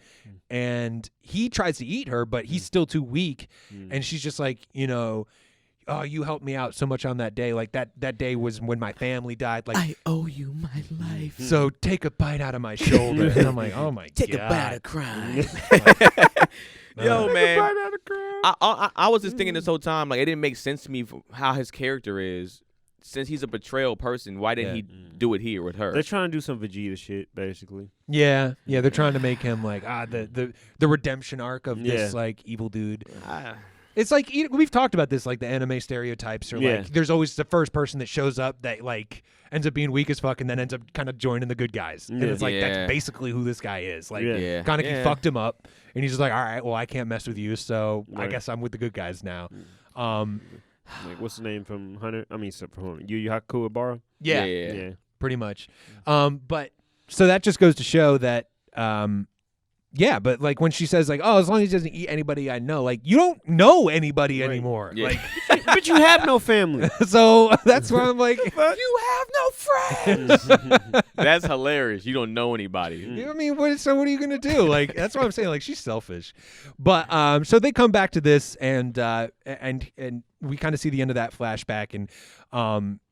and he tries to eat her, but he's still too weak, and she's just like, oh, you helped me out so much on that day. Like that day was when my family died. Like, I owe you my life. so take a bite out of my shoulder. And I'm like, oh my Take god. a bite of crime. Yo, man. I was just thinking this whole time, like, it didn't make sense to me how his character is. Since he's a betrayal person, why didn't he do it here with her? They're trying to do some Vegeta shit, basically. Yeah, they're trying to make him like the redemption arc of this Yeah. like evil dude. Ah. It's like we've talked about this, like the anime stereotypes, or Yeah. like there's always the first person that shows up that like ends up being weak as fuck and then ends up kind of joining the good guys. And Yeah. it's like Yeah. that's basically who this guy is. Like Yeah. Kaneki Yeah. fucked him up, and he's just like, all right, well I can't mess with you, so I Right. guess I'm with the good guys now. Like, what's the name from Hunter? I mean, from Yu Yu Hakusho? Yeah, Yeah. pretty much. But so that just goes to show that. Yeah, but like when she says like, oh, as long as he doesn't eat anybody I know, like you don't know anybody Right. anymore. Yeah. Like But you have no family. so that's why I'm like, You have no friends. That's hilarious. You don't know anybody. you know what I mean, what are you gonna do? Like that's what I'm saying. Like she's selfish. But so they come back to this, and we kind of see the end of that flashback, and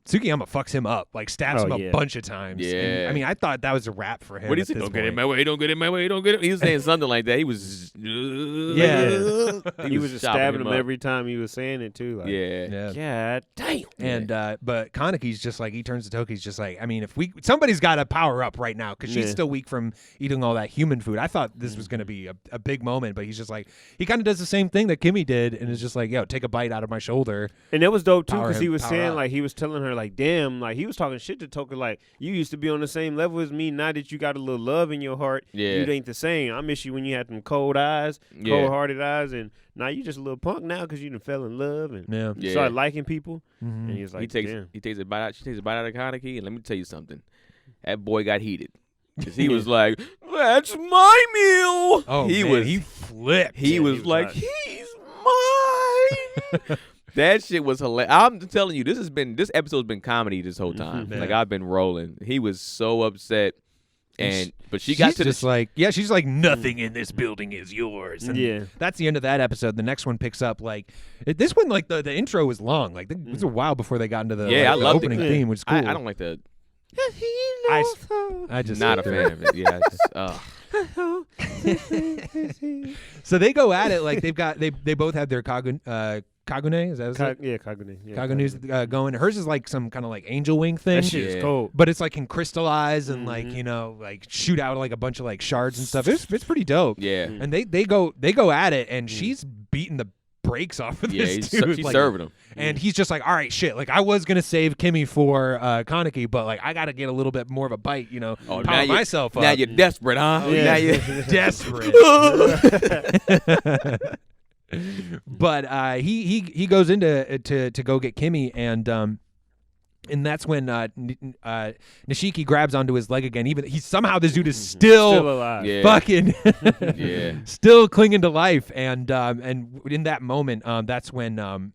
Tsukiyama fucks him up, like stabs Oh, him yeah. a bunch of times. Yeah. And, I mean, I thought that was a wrap for him. What do you at say? this Don't get in point. my way. Don't get in my way. Don't get in. He was saying something like that. He was. Yeah. He was just chopping stabbing him up. every time he was saying it, too. Like, Yeah. Yeah. God damn. And but Kaneki's just like, he turns to Toki's just like, I mean, if somebody's got to power up right now because she's Yeah. still weak from eating all that human food. I thought this was going to be a big moment, but he's just like, he kind of does the same thing that Kimmy did, and is just like, yo, take a bite out of my shoulder. And it was dope, too, Power because he him- was power saying, up. like, he was telling her, like, damn, like, he was talking shit to Toka, like, you used to be on the same level as me. Now that you got a little love in your heart, Yeah. you ain't the same. I miss you when you had them cold eyes, Yeah. cold-hearted eyes, and now you just a little punk now because you done fell in love and Yeah. you Yeah. started liking people. Mhm. And he was like, He takes damn. a bite out. She takes a bite out of Kaneki, and let me tell you something. That boy got heated because he was like, "That's my meal." Oh, he man, he flipped. He Yeah, was he was like, hot. "He's mine." That shit was hilarious. I'm telling you, this episode's been comedy this whole time. Yeah. Like I've been rolling. He was so upset, but she got she's to just the like, yeah, she's like, nothing in this building is yours. And Yeah. that's the end of that episode. The next one picks up like this one, like the intro was long. Like it was a while before they got into the, Yeah, like, I the loved opening it. theme, which is cool. I don't like the. I just Not a fan of it. Yeah, it's just, So they go at it like they both have their Kagune. Is that what it's Yeah, Kagune. Yeah, Kagune's going. Hers is like some kind of like angel wing thing. That shit is Yeah. cold. But it's like can crystallize and like like shoot out like a bunch of like shards and stuff. It's pretty dope. yeah. And they go at it, and she's beating the brakes off of Yeah, this dude. she's like, serving him. and he's just like, all right, shit. Like I was gonna save Kimmy for Kaneki, but like I gotta get a little bit more of a bite, Oh, power myself up. Now you're desperate, huh? Yeah. Now you're desperate. But he goes into to go get Kimmy, and And that's when Nishiki grabs onto his leg again. Even somehow this dude is still alive. Yeah. fucking Yeah. still clinging to life. And in that moment, that's when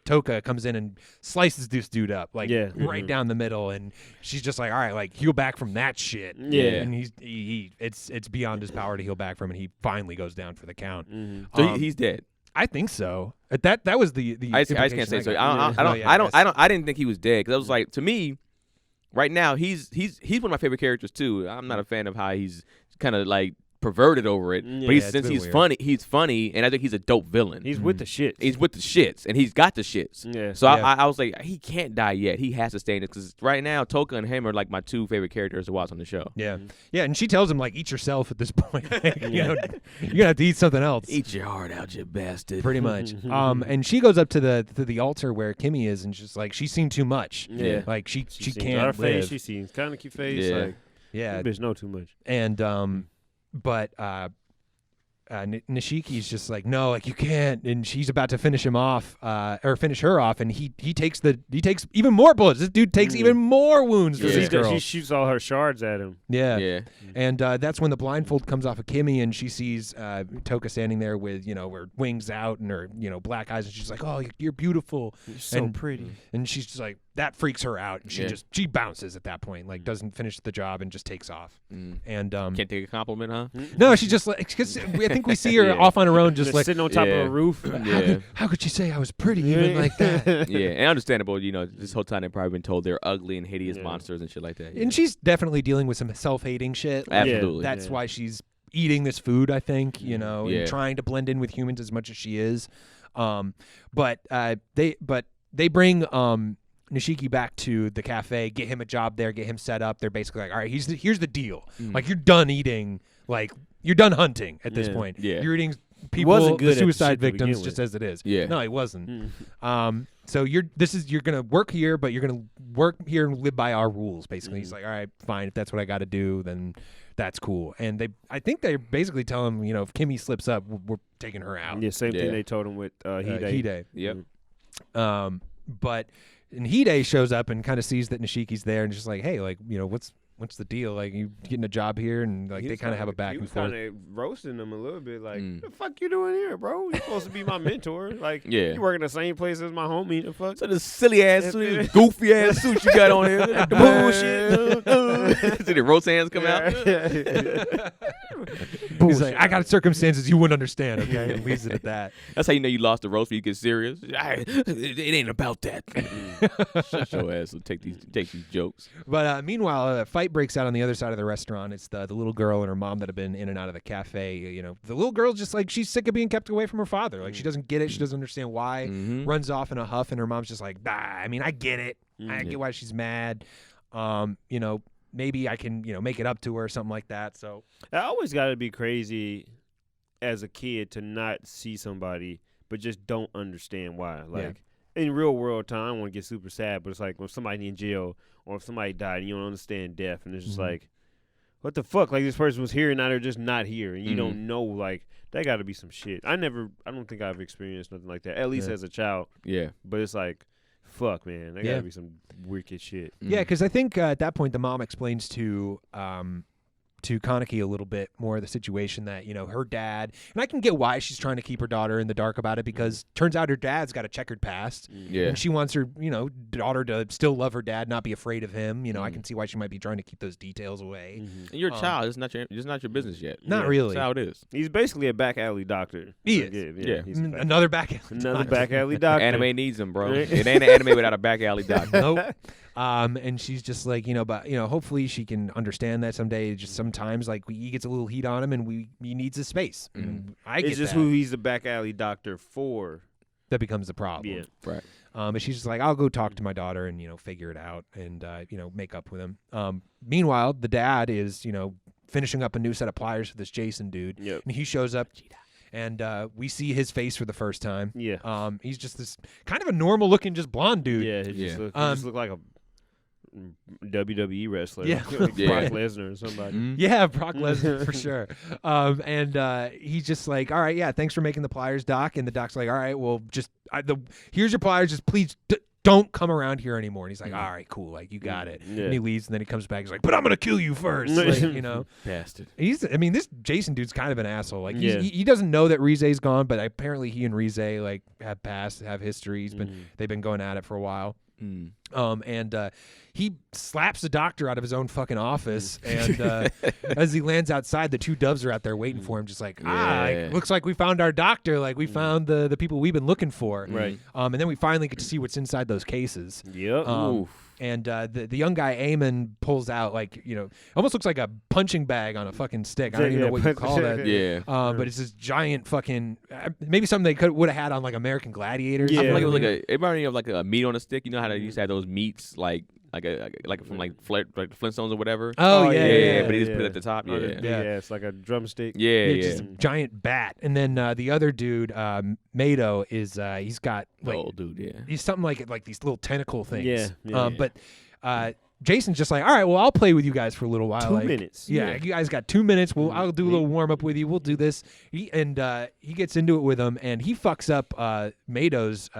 Toka comes in and slices this dude up right down the middle. And she's just like, all right, like heal back from that shit. Yeah. And it's beyond his power to heal back from, and he finally goes down for the count. So he's dead. I think so. That was the I just can't say so. I didn't think he was dead because I was like, to me, right now he's one of my favorite characters too. I'm not a fan of how he's kind of like perverted over it, but since he's funny, and I think he's a dope villain. He's with the shits. He's with the shits, and he's got the shits. Yeah. So I was like, he can't die yet. He has to stay in it because right now Toka and him are like my two favorite characters to watch on the show. Yeah, yeah, and she tells him like, eat yourself at this point. Like, you know, you're gonna have to eat something else. Eat your heart out, you bastard. Pretty much. And she goes up to the altar where Kimmy is, and she's like, she's seen too much. Yeah. Like she can't her live. face. She seems kind of cute face. Yeah. Like, Yeah. this bitch know too much. And but Nishiki's just like, no, like you can't, and she's about to finish him off, or finish her off, and he takes even more bullets. This dude takes even more wounds for this girl. She shoots all her shards at him. Yeah. Yeah. And that's when the blindfold comes off of Kimmy, and she sees Toka standing there with, you know, her wings out and her, you know, black eyes, and she's like, oh, you're beautiful. You're so and, pretty. And she's just like, that freaks her out. And she bounces at that point, like doesn't finish the job and just takes off. And can't take a compliment, huh? no, she just like, cause I think we see her off on her own, just like sitting on top of a roof. How could she say I was pretty even like that? Yeah, and understandable. You know, this whole time they've probably been told they're ugly and hideous monsters and shit like that. And she's definitely dealing with some self-hating shit. Absolutely. That's why she's eating this food, I think, you know, and trying to blend in with humans as much as she is. But they bring Nishiki back to the cafe, get him a job there, get him set up. They're basically like, all right, here's the deal. Like, you're done eating, like, you're done hunting at this point. Yeah. You're eating people, wasn't good the at suicide the shit to victims, begin just with. as it is. Yeah. No, he wasn't. So you're gonna work here, but you're gonna work here and live by our rules. Basically, he's like, all right, fine. If that's what I got to do, then that's cool. And I think they basically tell him, you know, if Kimmy slips up, we're taking her out. Yeah, same thing they told him with Hide. Yep. But and Hide shows up and kind of sees that Nishiki's there and just like, hey, like, you know, what's the deal? Like, you getting a job here? And like, they kind of have a back and forth. He was kind of roasting him a little bit, like, "The fuck you doing here, bro? You're supposed to be my mentor. Like, you work in the same place as my homie. The fuck? So this silly ass suit, goofy ass suit you got on here, the bullshit. See the roast hands come out. He's like, I got circumstances you wouldn't understand. Okay, and leaves it at that. That's how you know you lost the roast when you get serious. It ain't about that. Shut your ass and take these jokes. But meanwhile, a fight breaks out on the other side of the restaurant. It's the little girl and her mom that have been in and out of the cafe. You know, the little girl's just like, she's sick of being kept away from her father. Like, she doesn't get it. She doesn't understand why. Runs off in a huff, and her mom's just like, I mean, I get it. I get why she's mad. You know, maybe I can, you know, make it up to her or something like that. So I always got to be crazy as a kid to not see somebody, but just don't understand why. Like, in real world time, I don't want to get super sad, but it's like when somebody in jail or if somebody died and you don't understand death, and it's just like, what the fuck? Like, this person was here and now they're just not here, and you don't know. Like, that got to be some shit. I don't think I've experienced nothing like that, at least as a child. Yeah. But it's like, fuck, man. That got to be some wicked shit. Yeah, because I think at that point the mom explains to Kaneki a little bit more of the situation that, you know, her dad, and I can get why she's trying to keep her daughter in the dark about it, because turns out her dad's got a checkered past, and she wants her, you know, daughter to still love her dad, not be afraid of him. You know, I can see why she might be trying to keep those details away. And you're a child. It's not your business yet. Not really. That's how it is. He's basically a back alley doctor. He is. Yeah. He's Another back alley another back alley doctor. Anime needs them, bro. It ain't an anime without a back alley doctor. Nope. And she's just like, you know, but, you know, hopefully she can understand that someday. Just sometimes, like, he gets a little heat on him, and he needs his space. I get it's just that. who he's the back alley doctor for. That becomes the problem. Yeah. Right. But she's just like, I'll go talk to my daughter and, you know, figure it out and, you know, make up with him. Meanwhile, the dad is, you know, finishing up a new set of pliers for this Jason dude. Yep. And he shows up. And we see his face for the first time. Yeah. He's just this kind of a normal looking, just blonde dude. Yeah. He just looked like a WWE wrestler. Yeah. Like Brock Lesnar or somebody. Yeah, Brock Lesnar for sure. And he's just like, all right, yeah, thanks for making the pliers, Doc. And the Doc's like, all right, well, just here's your pliers. Just please don't come around here anymore. And he's like, all right, cool, like you got it. Yeah. And he leaves, and then he comes back. He's like, but I'm gonna kill you first, like, you know. Bastard. This Jason dude's kind of an asshole. Like he doesn't know that Rize's gone, but apparently he and Rize like have history. They've been going at it for a while. And he slaps the doctor out of his own fucking office, and as he lands outside, the two doves are out there waiting for him, just like, like, looks like we found our doctor, like we found the people we've been looking for, right? And then we finally get to see what's inside those cases. Yep. And the young guy Eamon pulls out, like, you know, almost looks like a punching bag on a fucking stick. I don't even know what you call that. But it's this giant fucking maybe something they would have had on like American Gladiators. I feel like it was like it reminded me of like a meat on a stick. You know how they used to have those meats like from like the Flintstones or whatever. Oh yeah. But he just put it at the top. Yeah, it's like a drumstick. Just a giant bat. And then the other dude, Mado, is he's got like, old dude. He's something like these little tentacle things. Yeah. But Jason's just like, all right, well, I'll play with you guys for a little while. 2 minutes. Yeah, you guys got 2 minutes. I'll do a little warm up with you. We'll do this. He gets into it with him, and he fucks up Mado's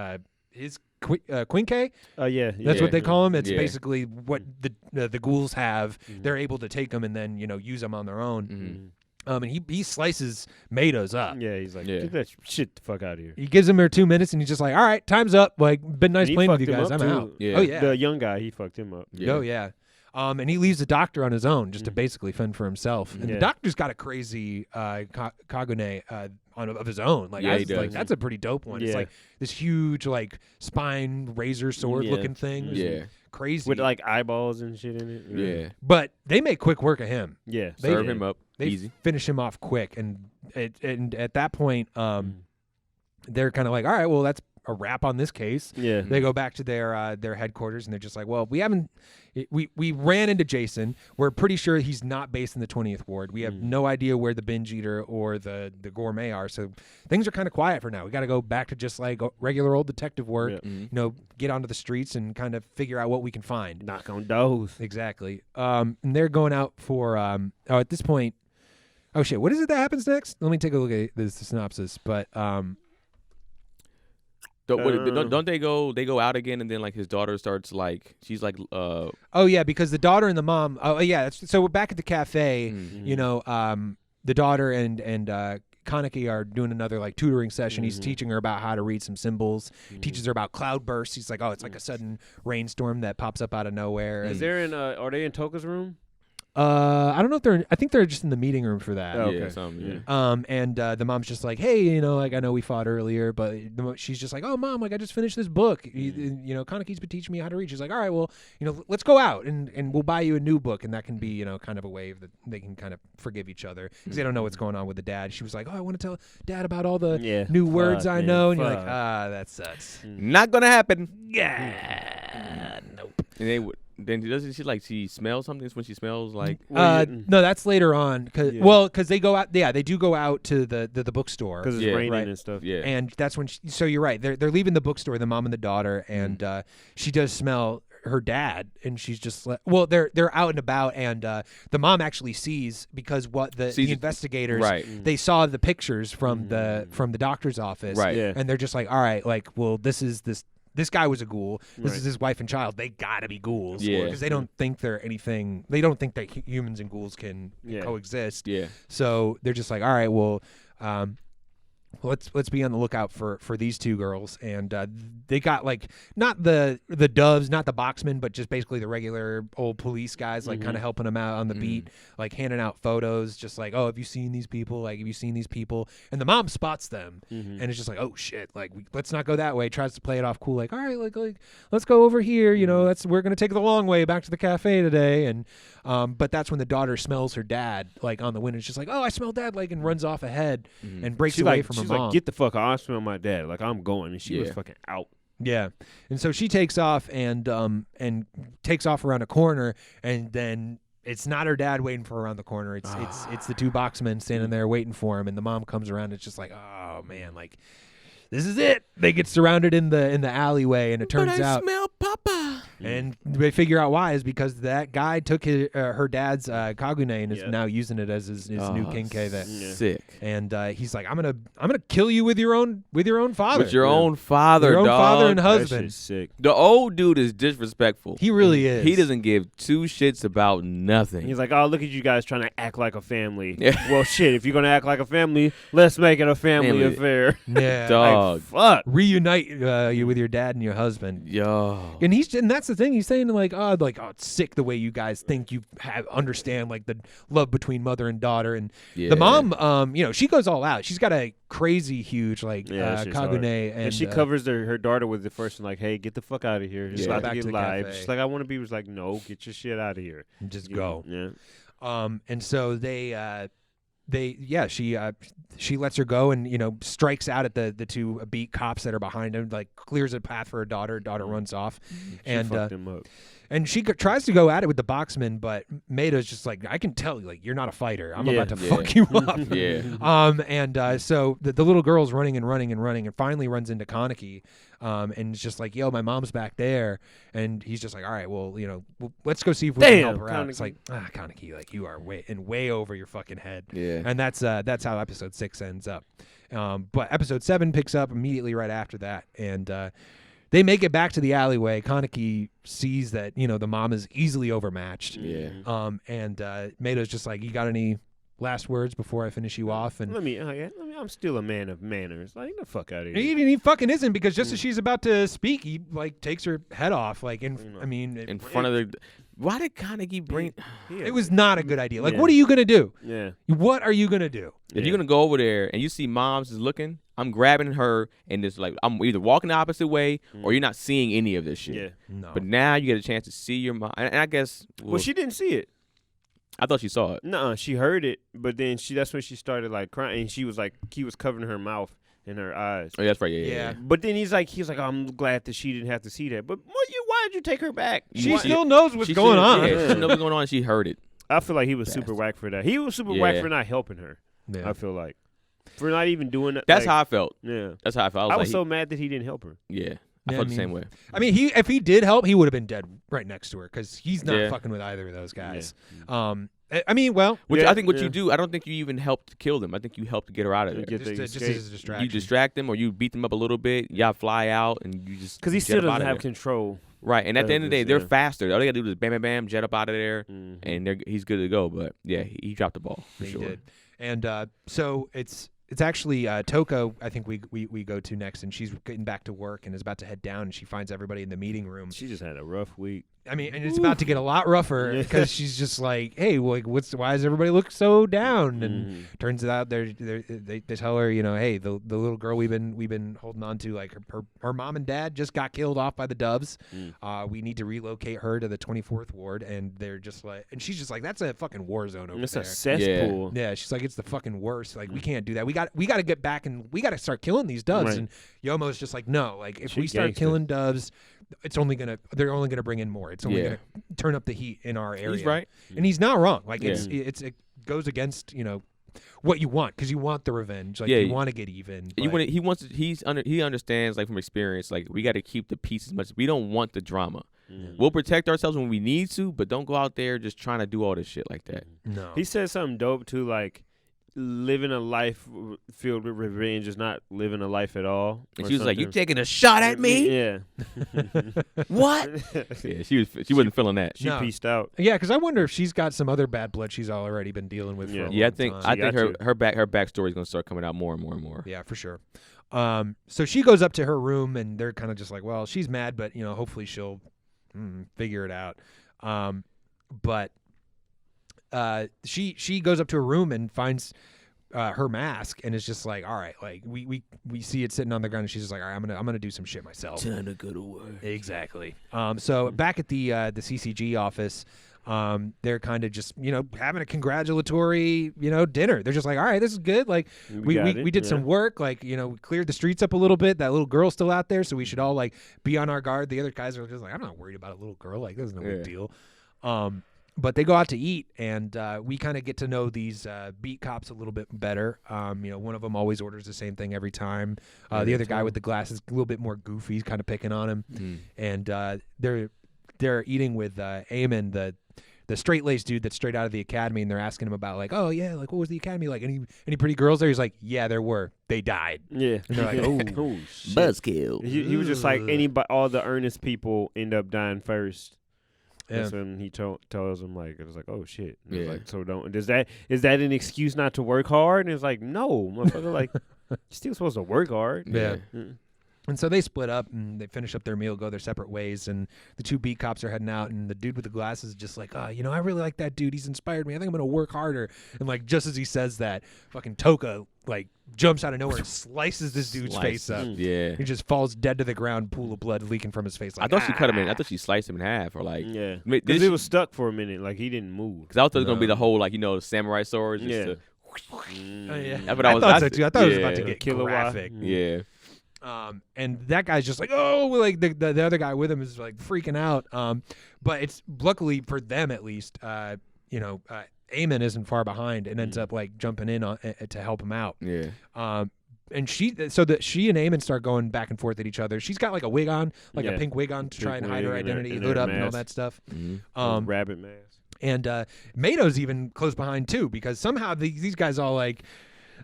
his Quinque. That's what they call him. It's basically what the ghouls have. They're able to take them and then use them on their own. And he slices Mado's up. Yeah, he's like, get that shit the fuck out of here. He gives him her 2 minutes, and he's just like, all right, time's up. Like, been nice playing with you guys. I'm out. Yeah. Oh yeah, the young guy, he fucked him up. Oh yeah. And he leaves the doctor on his own just to basically fend for himself. And the doctor's got a crazy kagune of his own. Like, he does. Like, that's a pretty dope one. It's like this huge, like, spine razor sword looking thing. Yeah. Crazy. With like eyeballs and shit in it. Yeah. But they make quick work of him. Yeah. Serve him up. They easy. Finish him off quick. And at that point, they're kind of like, all right, well, that's a wrap on this case. Yeah. They go back to their headquarters, and they're just like, well, we ran into Jason. We're pretty sure he's not based in the 20th ward. We have no idea where the binge eater or the gourmet are. So things are kind of quiet for now. We got to go back to just like regular old detective work, get onto the streets and kind of figure out what we can find. Knock on doors. Exactly. And they're going out for, at this point, oh shit, what is it that happens next? Let me take a look at the synopsis. But, don't they go out again, and then like his daughter starts like she's like oh yeah, because the daughter and the mom so we're back at the cafe. The daughter and Kaneki are doing another like tutoring session. He's teaching her about how to read some symbols. Teaches her about cloudbursts. He's like, oh, it's like a sudden rainstorm that pops up out of nowhere. Is there are they in Toka's room? I don't know if I think they're just in the meeting room for that. Oh, okay. And the mom's just like, hey, like I know we fought earlier, but she's just like, oh, mom, like I just finished this book. Kaneki's been teaching me how to read. She's like, all right, well, let's go out and we'll buy you a new book, and that can be, kind of a way that they can kind of forgive each other because they don't know what's going on with the dad. She was like, oh, I want to tell Dad about all the new words I know, and you're like, that sucks. Not gonna happen. Yeah, nope. And then doesn't she like she smells something when she smells like no, that's later on because they go out. Yeah, they do go out to the bookstore because it's raining and stuff. Yeah, and that's when. So you're right. They're leaving the bookstore, the mom and the daughter, and she does smell her dad, and she's just like, well, they're out and about, and the mom actually sees because the investigators they saw the pictures from the doctor's office, and they're just like, all right, like, well, this guy was a ghoul. This is his wife and child. They gotta be ghouls. Because they don't think they're anything. They don't think that humans and ghouls can coexist. Yeah. So they're just like, all right, well, let's be on the lookout for these two girls. And they got like not the doves, not the boxmen, but just basically the regular old police guys, like kind of helping them out on the beat, like handing out photos, just like, oh, have you seen these people? Like, have you seen these people? And the mom spots them, and it's just like, oh shit, like let's not go that way. Tries to play it off cool, like, all right, like let's go over here. We're gonna take the long way back to the cafe today. And but that's when the daughter smells her dad like on the window. It's just like, oh, I smell dad, like, and runs off ahead and breaks away from her mom. Like, get the fuck off! I smell my dad. Like, I'm going, and she was fucking out. Yeah, and so she takes off and takes off around a corner, and then it's not her dad waiting for her around the corner. It's the two boxmen standing there waiting for him, and the mom comes around. And it's just like, oh man, like this is it. They get surrounded in the alleyway, and it turns but I out. smell Papa. And they figure out why is because that guy took her dad's Kagune and is now using it as his new Kinke. Sick. And he's like, I'm gonna kill you with your own father. With your own father, your own dog. father and That husband. shit's sick. The old dude is disrespectful. He really is. He doesn't give two shits about nothing. He's like, oh, look at you guys trying to act like a family. Yeah. Well, shit, if you're going to act like a family, let's make it a family affair. Yeah. Dog. Fuck. Reunite you with your dad and your husband. Yo. And that's the thing. He's saying like, oh, it's sick the way you guys think you understand like the love between mother and daughter. And the mom, she goes all out. She's got a crazy huge like Kagune, and she covers her daughter with the first one, like, hey, get the fuck out of here. It's about to get live. cafe. She's like, I want to be. Was like, no, get your shit out of here. And just go. Yeah. And so she lets her go and strikes out at the two beat cops that are behind him, like clears a path for her daughter. Daughter runs off, She fucked him up. and she tries to go at it with the boxman, but Maida's just like, I can tell you, like, you're not a fighter. I'm about to fuck you up. So the little girl's running and finally runs into Kaneki, and it's just like, yo, my mom's back there, and he's just like, all right, well, let's go see if we can help her out. It's like, Kaneki, like, you are way over your fucking head. Yeah. And that's how episode 6 ends up. But episode 7 picks up immediately right after that, and they make it back to the alleyway. Kaneki sees that the mom is easily overmatched. Yeah. And Maida's just like, you got any last words before I finish you off? And I'm still a man of manners. Like, get the fuck out of here. he fucking isn't, because just as she's about to speak, he like takes her head off. Like in front of the. Why did Kaneki bring? It was not a good idea. Like, what are you gonna do? Yeah. What are you gonna do? If you're gonna go over there and you see moms is looking, I'm grabbing her and it's like I'm either walking the opposite way or you're not seeing any of this shit. Yeah. No. But now you get a chance to see your mom, and I guess. Well, she didn't see it. I thought she saw it. No, she heard it, but then that's when she started like crying. And she was like, he was covering her mouth and her eyes. Oh, that's right. Yeah. But then he's like, oh, I'm glad that she didn't have to see that. But why did you take her back? She still knows what's going on. Yeah, she knows what's going on. She heard it. I feel like he was super whack for that. He was super whack for not helping her. Yeah. I feel like for not even doing that. That's how I felt. Yeah, that's how I felt. I was so mad that he didn't help her. Yeah. I felt the same way. I mean, if he did help, he would have been dead right next to her, because he's not fucking with either of those guys. Yeah. I mean, well, I think what you do, I don't think you even helped to kill them. I think you helped to get her out of there. Just as a distraction. You distract them, or you beat them up a little bit. Y'all fly out, and you just because he still doesn't have control. Right, and at the end of the day, they're faster. All they gotta do is bam, bam, bam, jet up out of there, and he's good to go. But yeah, he dropped the ball for sure. Did. And so it's actually Toko, I think we go to next, and she's getting back to work and is about to head down, and she finds everybody in the meeting room. She just had a rough week. I mean, and it's about to get a lot rougher, because she's just like, hey, like, why does everybody look so down? And turns out they tell her, hey, the little girl we've been holding on to, like, her mom and dad just got killed off by the doves. We need to relocate her to the 24th ward, and they're just like, and she's just like, that's a fucking war zone over there. It's a cesspool. Yeah, she's like, it's the fucking worst. Like, we can't do that. We got to get back, and we got to start killing these doves. Right. And Yomo's just like, no, like, if we start killing doves, they're only gonna bring in more. It's only gonna turn up the heat in our area. He's right, and he's not wrong. Like, it goes against what you want, because you want the revenge. Like, you want to get even. He understands, like, from experience, like, we got to keep the peace as much. We don't want the drama. We'll protect ourselves when we need to, but don't go out there just trying to do all this shit like that. No. He said something dope too, like, living a life filled with revenge is not living a life at all. And she was like, "You taking a shot at me?" Yeah. What? Yeah, she wasn't feeling that. She pieced out. Yeah, because I wonder if she's got some other bad blood she's already been dealing with. For a long I think her backstory is gonna start coming out more and more and more. Yeah, for sure. So she goes up to her room, and they're kind of just like, well, she's mad, but hopefully she'll figure it out. But she goes up to her room and finds her mask, and is just like, all right, like we see it sitting on the ground, and she's just like, all right, I'm gonna do some shit myself. Time to go to work. Exactly. So back at the CCG office, they're kind of just having a congratulatory dinner. They're just like, all right, this is good. Like we did some work. Like we cleared the streets up a little bit. That little girl's still out there, so we should all like be on our guard. The other guys are just like, I'm not worried about a little girl. Like, this is no big deal. But they go out to eat, and we kind of get to know these beat cops a little bit better. One of them always orders the same thing every time. The other guy with the glasses a little bit more goofy, he's kind of picking on him. And they're eating with Eamon, the straight-laced dude that's straight out of the academy, and they're asking him about, like, oh, yeah, like, what was the academy like? Any pretty girls there? He's like, yeah, there were. They died. Yeah. And they're like, oh, shit. Buzzkill. He was just like, all the earnest people end up dying first. Yeah. That's when he tells him, like, it was like, oh, shit. And Yeah. like, so is that an excuse not to work hard? And it's like, no, motherfucker, like, you're still supposed to work hard. Yeah. Mm. And so they split up and they finish up their meal, go their separate ways, and the two beat cops are heading out, and the dude with the glasses is just like, I really like that dude. He's inspired me. I think I'm going to work harder. And, like, just as he says that, fucking Toka, like, jumps out of nowhere and slices this dude's face up. Yeah. He just falls dead to the ground, pool of blood leaking from his face. Like, I thought she cut him in. I thought she sliced him in half, or like, Yeah. Did Because she- it was stuck for a minute. Like, he didn't move. Because I thought it was gonna be the whole, like, the samurai swords. Just Yeah. to, yeah. That's what I was- thought I so, th- too. I thought it was about to yeah. get Killer graphic. yeah. And that guy's just like, oh, well, like the other guy with him is like freaking out. But it's luckily for them at least, Eamon isn't far behind and ends up like jumping in to help him out. Yeah. And she and Eamon start going back and forth at each other. She's got like a wig on, like a pink wig on to try and hide her wig and her- identity, and hood her up and all mask. that stuff. Rabbit mask. And Mato's even close behind too, because somehow these guys all like,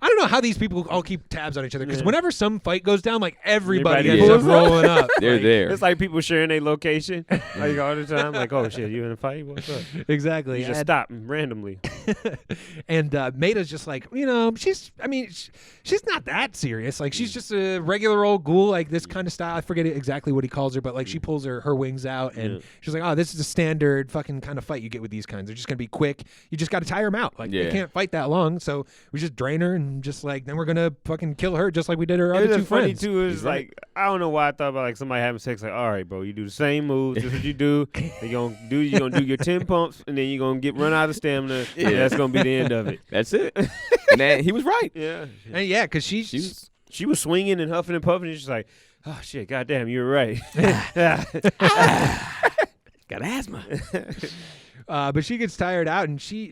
I don't know how these people all keep tabs on each other, because whenever some fight goes down, like everybody ends up pulls rolling up. They're Like, there. It's like people sharing their location like all the time. Like, oh shit, you in a fight? What's up? Exactly. You just stop randomly. And Maida's just like, she's not that serious. Like, she's just a regular old ghoul, like this kind of style. I forget exactly what he calls her, but like she pulls her wings out, and she's like, oh, this is a standard fucking kind of fight you get with these kinds. They're just going to be quick. You just got to tire them out. Like, they can't fight that long. So we just drain her and just like, then we're going to fucking kill her just like we did her other two funny friends. too. Is like, I don't know why I thought about like somebody having sex. Like, all right, bro, you do the same moves. This is what you do. You're gonna do your 10 pumps, and then you're gonna run out of stamina. And that's gonna be the end of it. That's it. And then he was right. Yeah. And yeah, because She was swinging and huffing and puffing, and she's like, oh shit, goddamn, you're right. Got asthma. but she gets tired out, and she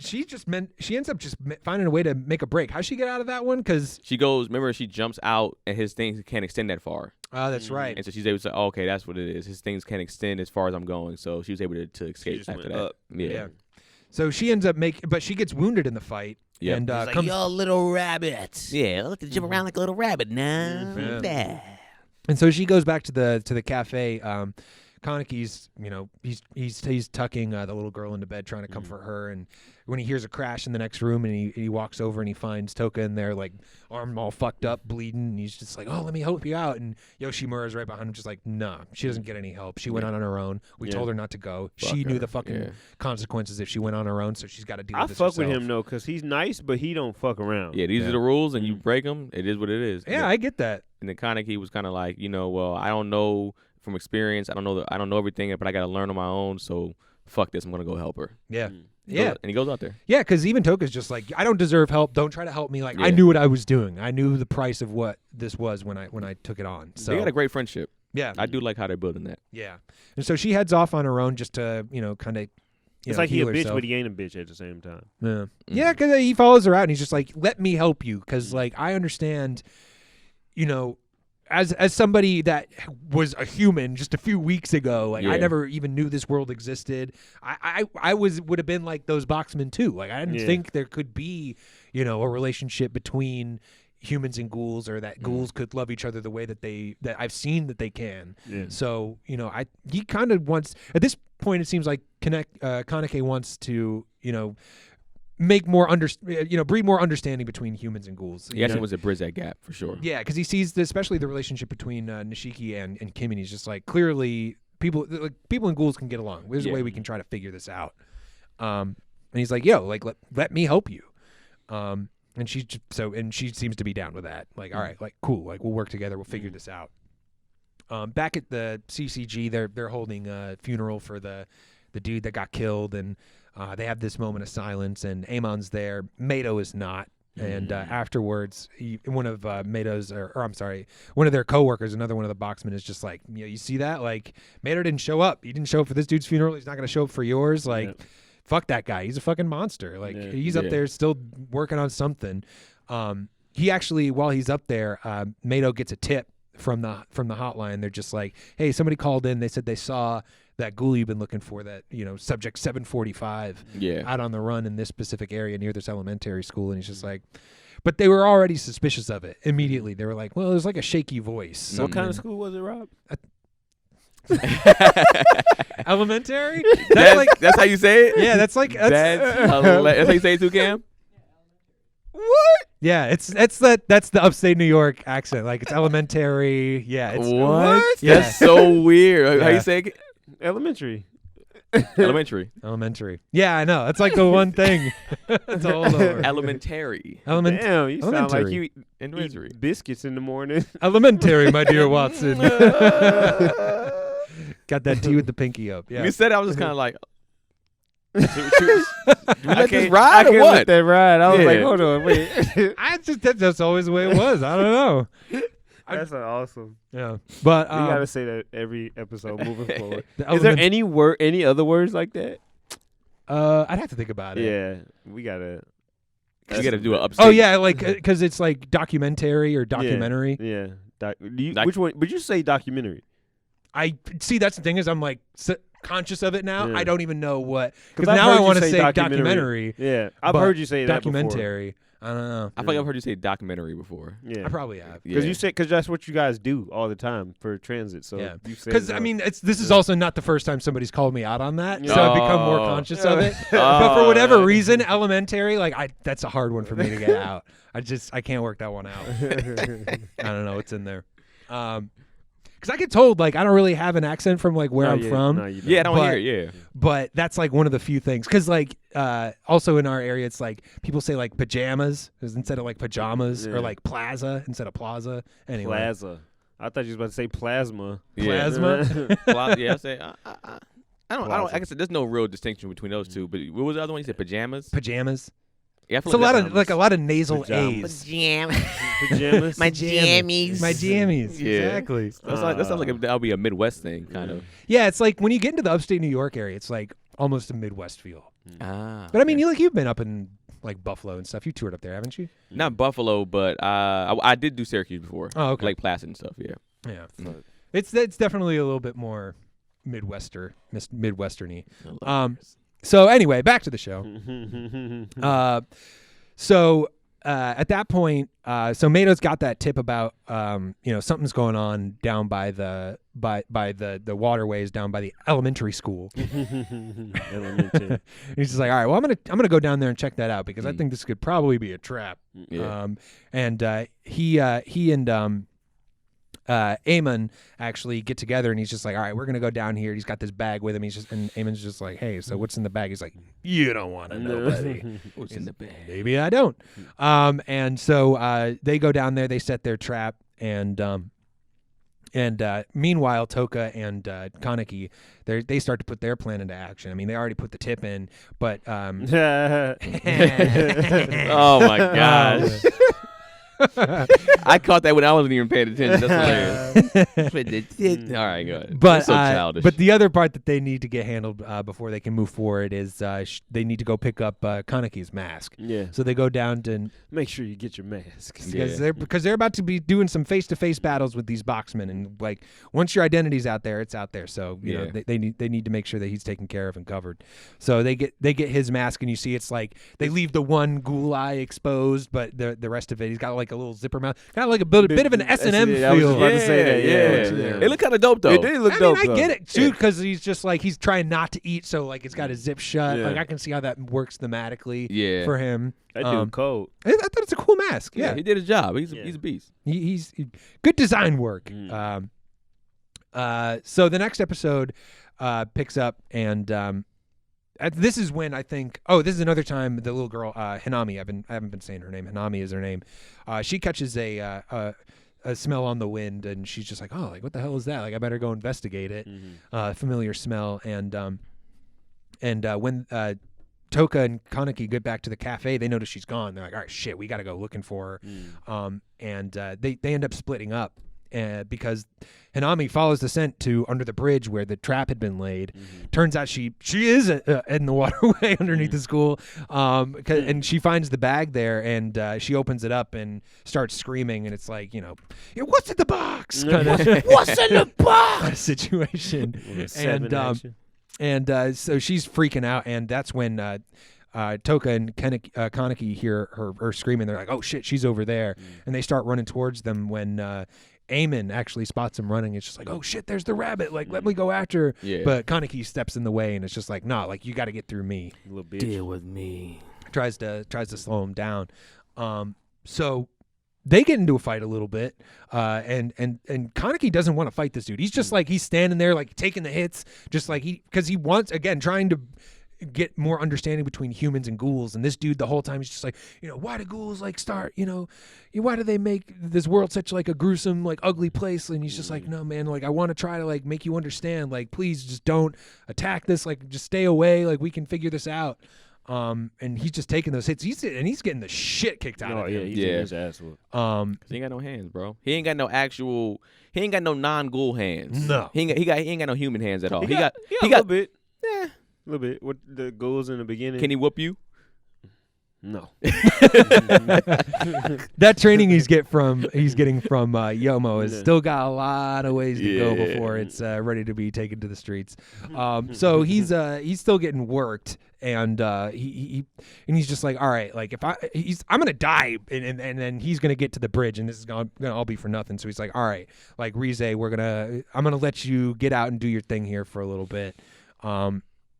ends up just finding a way to make a break. How'd she get out of that one? Because She goes, remember, she jumps out, and his things can't extend that far. that's right. And so she's able to say, oh, okay, that's what it is. His things can't extend as far as I'm going. So she was able to escape just after went that. up. Yeah. So she ends up but she gets wounded in the fight. Yep. And Like, comes. yo, little rabbit. Yeah, I like to jump around like a little rabbit now. Yeah. And so she goes back to the cafe. Kaneki's, he's tucking the little girl into bed, trying to comfort her. And when he hears a crash in the next room, and he walks over and he finds Toka in there, like arm all fucked up, bleeding. And he's just like, "Oh, let me help you out." And Yoshimura's right behind him, just like, "Nah, she doesn't get any help. She went on her own. We told her not to go. She knew the fucking consequences if she went on her own, so she's got to deal I with this fuck with herself. him though, cause he's nice, but he don't fuck around. Yeah, these are the rules, and you break them. It is what it is. Yeah, I get that. And then Kaneki was kind of like, well, I don't know from experience. I don't know everything, but I got to learn on my own. So fuck this. I'm gonna go help her. Yeah. And he goes out there. Yeah, because even Toka's just like, I don't deserve help. Don't try to help me. Like, I Yeah. knew what I was doing. I knew the price of what this was when I took it on. So They got a great friendship. yeah, I do like how they're building that. yeah. And so she heads off on her own just to kind of. It's like he a heal bitch, herself. but he ain't a bitch at the same time. Yeah, yeah, because he follows her out and he's just like, let me help you, because like I understand, as somebody that was a human just a few weeks ago, like I never even knew this world existed. I would have been like those boxmen too. Like I didn't think there could be, a relationship between humans and ghouls, or that ghouls could love each other the way that I've seen that they can. Yeah. So he kind of wants, at this point it seems like Kaneki wants to make more breed more understanding between humans and ghouls. He actually wants to bridge that gap for sure. Yeah, because he sees especially the relationship between Nishiki and Kim, and he's just like, clearly people and ghouls can get along. There's a way we can try to figure this out. And he's like, yo, like let me help you. And she seems to be down with that. Like, all right, like cool, like we'll work together, we'll figure this out. Back at the CCG, they're holding a funeral for the dude that got killed, and they have this moment of silence, and Amon's there. Mato is not. And afterwards, one of their coworkers, another one of the boxmen, is just like, you see that? Like, Mato didn't show up. He didn't show up for this dude's funeral. He's not going to show up for yours. Like, fuck that guy. He's a fucking monster. Like he's up there still working on something. He actually, while he's up there, Mato gets a tip from the hotline. They're just like, hey, somebody called in. They said they saw that ghoul you've been looking for, that, subject 745 out on the run in this specific area near this elementary school. And he's just like, but they were already suspicious of it immediately. They were like, well, there's like a shaky voice. What kind of school was it, Rob? Elementary? That's how you say it? Yeah, that's how you say it too, Cam? What? Yeah, that's the upstate New York accent. Like, it's elementary. Yeah, it's what? Yeah. That's so weird. How you say it? Elementary. Elementary. Yeah, I know. That's like the one thing. It's all over. Elementary. Damn, you sound like you Elementary. eat biscuits in the morning. Elementary, my dear Watson. Got that tea with the pinky up. Yeah. You said I was just kind of like, let this I ride or can't what? let that ride. I was like, hold on, wait. That's always the way it was. I don't know. That's awesome. Yeah, but we gotta say that every episode moving forward. Is there any other words like that? I'd have to think about it. Yeah, we gotta. You gotta do an upstate. Oh yeah, like because it's like documentary or documentary. Yeah. Which one? Would you say documentary? I see. That's the thing, is I'm like conscious of it now. Yeah. I don't even know what, because I've now heard I you want to say say documentary. documentary. Yeah, I've heard you say that documentary. I don't know. I feel like I've heard you say documentary before. Yeah, I probably have. Because that's what you guys do all the time for transit. So yeah, because I mean, this is also not the first time somebody's called me out on that, so I've become more conscious of it. But for whatever reason, elementary, that's a hard one for me to get out. I can't work that one out. I don't know what's in there. Because I get told, I don't really have an accent from, where I'm from. No, you don't. Yeah, I don't hear it, yeah. But that's, one of the few things. Because, also in our area, it's, people say, pajamas instead of, pajamas, or, plaza instead of plaza. Anyway. Plaza. I thought you was about to say plasma. Plasma? Yeah, I say, I guess there's no real distinction between those two. But what was the other one? You said pajamas? Pajamas. Yeah, I It's feel a lot of nasal Pajamas. A's. Pajamas. My jammies. My jammies. Yeah. Exactly. That sounds like that'll be a Midwest thing, kind of. Yeah, it's when you get into the upstate New York area, it's almost a Midwest feel. Ah. But I mean, you've been up in Buffalo and stuff. You toured up there, haven't you? Not Buffalo, but I did do Syracuse before. Oh, okay. Lake Placid and stuff. Yeah. Yeah. It's definitely a little bit more Midwesterny. So anyway, back to the show. So at that point, so Mato's got that tip about something's going on down by the waterways down by the elementary school. Elementary. He's just like, all right, well, I'm gonna go down there and check that out because I think this could probably be a trap. Yeah. And he and Eamon actually get together, and he's just like, all right, we're gonna go down here. He's got this bag with him. And Eamon's just like, hey, so what's in the bag? He's like, you don't want to know, buddy. What's in the bag? Maybe I don't. And so they go down there. They set their trap, and meanwhile, Toka and Kaneki, they start to put their plan into action. I mean, they already put the tip in, but Oh my gosh. I caught that when I wasn't even paying attention. That's hilarious. All right, go ahead. But so childish. But the other part that they need to get handled before they can move forward is they need to go pick up Kaneki's mask. Yeah. So they go down to Make sure you get your mask. because they're about to be doing some face-to-face battles with these boxmen, and once your identity's out there, it's out there. So you know they need to make sure that he's taken care of and covered. So they get his mask, and you see it's they leave the one ghoul eye exposed, but the rest of it, he's got a little zipper mouth, kind of a bit of an S&M feel. I was just about to say that. Yeah. It looked kind of dope though. It did look dope. I get it too, because he's just he's trying not to eat, so it's got a zip shut. Yeah. I can see how that works thematically. Yeah. For him. That dude cold. I thought it's a cool mask. Yeah, he did his job. He's a beast. He's good design work. So the next episode picks up, and this is when I think. Oh, this is another time the little girl Hinami. I haven't been saying her name. Hinami is her name. She catches a smell on the wind, and she's just like, oh, what the hell is that? I better go investigate it. Familiar smell, and when Toka and Kaneki get back to the cafe, they notice she's gone. They're like, all right, shit, we got to go looking for her. And they end up splitting up. because Hanami follows the scent to under the bridge where the trap had been laid. Turns out she is in the waterway underneath the school, and she finds the bag there, and she opens it up and starts screaming, and it's like, what's in the box? What's in the box? Situation. And so she's freaking out, and that's when Toka and Kaneki hear her screaming. They're like, oh shit, she's over there, and they start running towards them when Eamon actually spots him running. It's just like, oh shit, there's the rabbit, like let me go after her. Yeah. But Kaneki steps in the way, and it's just like, nah, like you got to get through me. Little bitch. Deal with me. Tries to slow him down. So they get into a fight a little bit, and Kaneki doesn't want to fight this dude. He's just like, he's standing there like taking the hits, just like because he wants, again, trying to get more understanding between humans and ghouls. And this dude the whole time he's just like, why do ghouls like start, why do they make this world such like a gruesome, like ugly place? And he's just like, no man, like I want to try to like make you understand, like please just don't attack this, like just stay away, like we can figure this out. And he's just taking those hits. He's getting the shit kicked out of him. He's getting his ass whooped. 'Cause he ain't got no hands, bro. He ain't got no non-ghoul hands. No. He ain't got no human hands at all. He got a little bit. Yeah. A little bit. What the ghouls in the beginning. Can he whoop you? No. That training he's getting from Yomo has still got a lot of ways to go before it's ready to be taken to the streets. So he's still getting worked, and he's just like, all right, like I'm gonna die, and then he's gonna get to the bridge, and this is gonna all be for nothing. So he's like, all right, like Rize, I'm gonna let you get out and do your thing here for a little bit.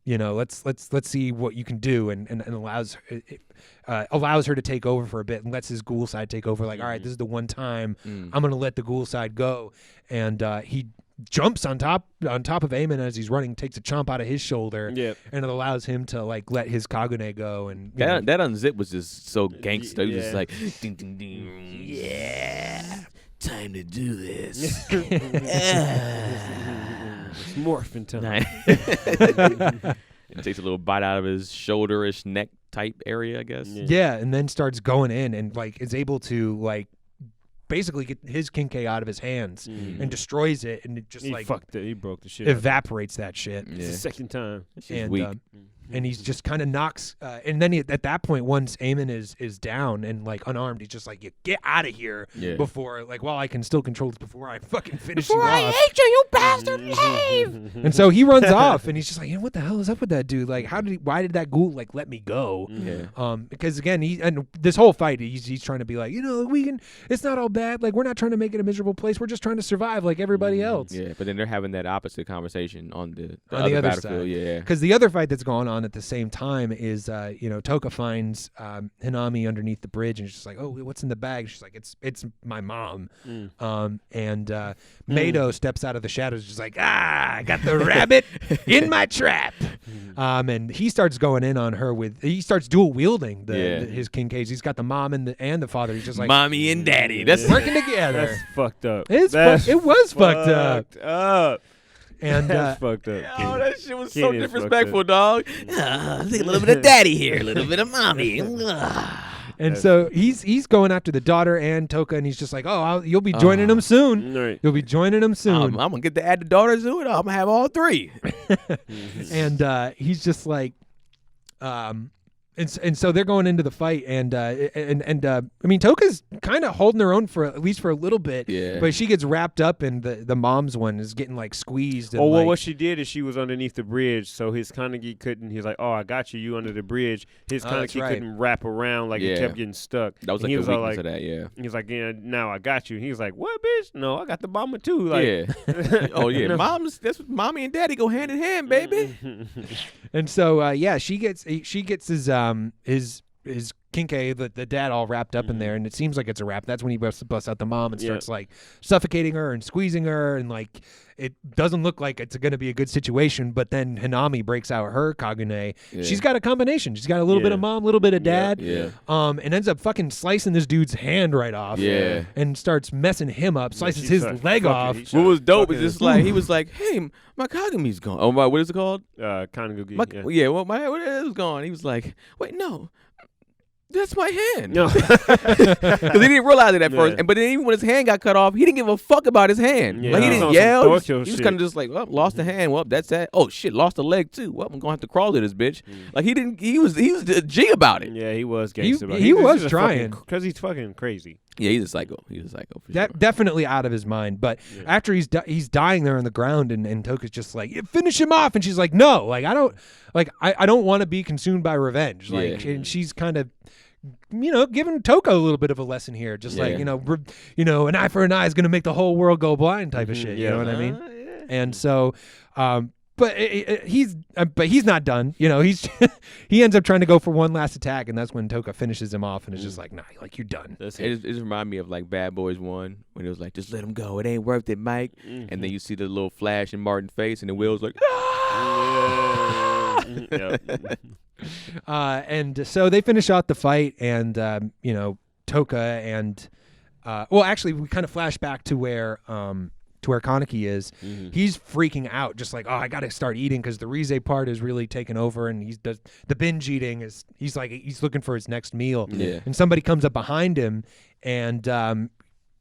Let's see what you can do, and allows her to take over for a bit, and lets his ghoul side take over. Like, all right, this is the one time I'm gonna let the ghoul side go, and he jumps on top of Eamon as he's running, takes a chomp out of his shoulder, and it allows him to like let his Kagune go. And that unzip was just so gangster. He was just like, ding ding ding, yeah, time to do this. It's morphin' time. It takes a little bite out of his shoulder-ish neck type area, I guess. Yeah, and then starts going in and like is able to like basically get his Kinkai out of his hands and destroys it, and it just he broke the shit. Evaporates that shit. It's the second time. And weak. And he's just kind of knocks, and then at that point, once Eamon is down and like unarmed, he's just like, "You get out of here before, like, while I can still control this, before I fucking finish you off. I hate you bastard! Leave!" And so he runs off, and he's just like, "What the hell is up with that dude? Like, why did that ghoul like let me go?" Because again, and this whole fight, he's trying to be like, we can. It's not all bad. Like, we're not trying to make it a miserable place. We're just trying to survive like everybody else. Yeah, but then they're having that opposite conversation on the other battlefield. side. Yeah, because the other fight that's going on at the same time is Toka finds Hanami underneath the bridge, and she's just like, oh, what's in the bag? She's like, it's my mom. And Mado steps out of the shadows, just like, I got the rabbit in my trap. And he starts going in on her he starts dual wielding his Kinkais. He's got the mom and the father. He's just like, mommy and daddy. That's working together. That's fucked up. It was fucked up. And that's fucked up. Oh, that shit was so disrespectful, dog. I think a little bit of daddy here, a little bit of mommy. And so he's going after the daughter and Toka, and he's just like, oh, you'll be joining them soon. Right. You'll be joining them soon. I'm gonna get to add the daughters to it. I'm gonna have all three. And he's just like, and so they're going into the fight, and I mean, Toka's kind of holding her own for at least for a little bit, but she gets wrapped up in the mom's one is getting like squeezed. And, what she did is she was underneath the bridge, so his Kaneki couldn't. He's like, oh, I got you. You under the bridge. His Kaneki couldn't wrap around, like it kept getting stuck. That was like the weakness of that. Yeah. He was like, yeah, now I got you. He was like, what, bitch? No, I got the bomber too. Like, oh yeah, that's what mommy and daddy go hand in hand, baby. And so she gets his Kinkei, the dad, all wrapped up in there, and it seems like it's a wrap. That's when he busts out the mom and starts like suffocating her and squeezing her, and like it doesn't look like it's going to be a good situation. But then Hanami breaks out her Kagune. She's got a combination. She's got a little bit of mom, a little bit of dad, and ends up fucking slicing this dude's hand right off, and starts messing him up, slices his leg off. What was dope is just like he was like, hey, my Kagumi's gone. Oh, what is it called? Kanagugi. What is gone? He was like, wait, no. that's my hand. No. Because he didn't realize it at Yeah. first. But then even when his hand got cut off, he didn't give a fuck about his hand. Yeah, Like, he he was didn't on some yell. Tokyo He was shit. kind of just like, well, lost a hand. Well, that's that. Oh, shit, lost a leg, too. Well, I'm going to have to crawl to this bitch. Like, he was a G about it. Yeah, he was gangster. He was trying. Because he's fucking crazy. Yeah, he's a psycho. He's a psycho for sure. Definitely out of his mind. But after he's dying there on the ground, and Toka's just like, finish him off, and she's like, no, like I don't want to be consumed by revenge. Like, Yeah. and she's kind of, giving Toka a little bit of a lesson here, just like, an eye for an eye is going to make the whole world go blind type of shit. You know what I mean? Yeah. And so, but he's not done. He's he ends up trying to go for one last attack, and that's when Toka finishes him off, and it's just like, nah, like you're done. That's It just reminded me of like Bad Boys 1 when it was like, just let him go. It ain't worth it, Mike. And then you see the little flash in Martin's face, and the Will's like, Yeah. And so they finish out the fight, and Toka and actually we kind of flash back to where Kaneki is. He's freaking out, just like, oh, I got to start eating because the Rize part is really taken over, and he's does the binge eating is he's looking for his next meal. Yeah. And somebody comes up behind him, and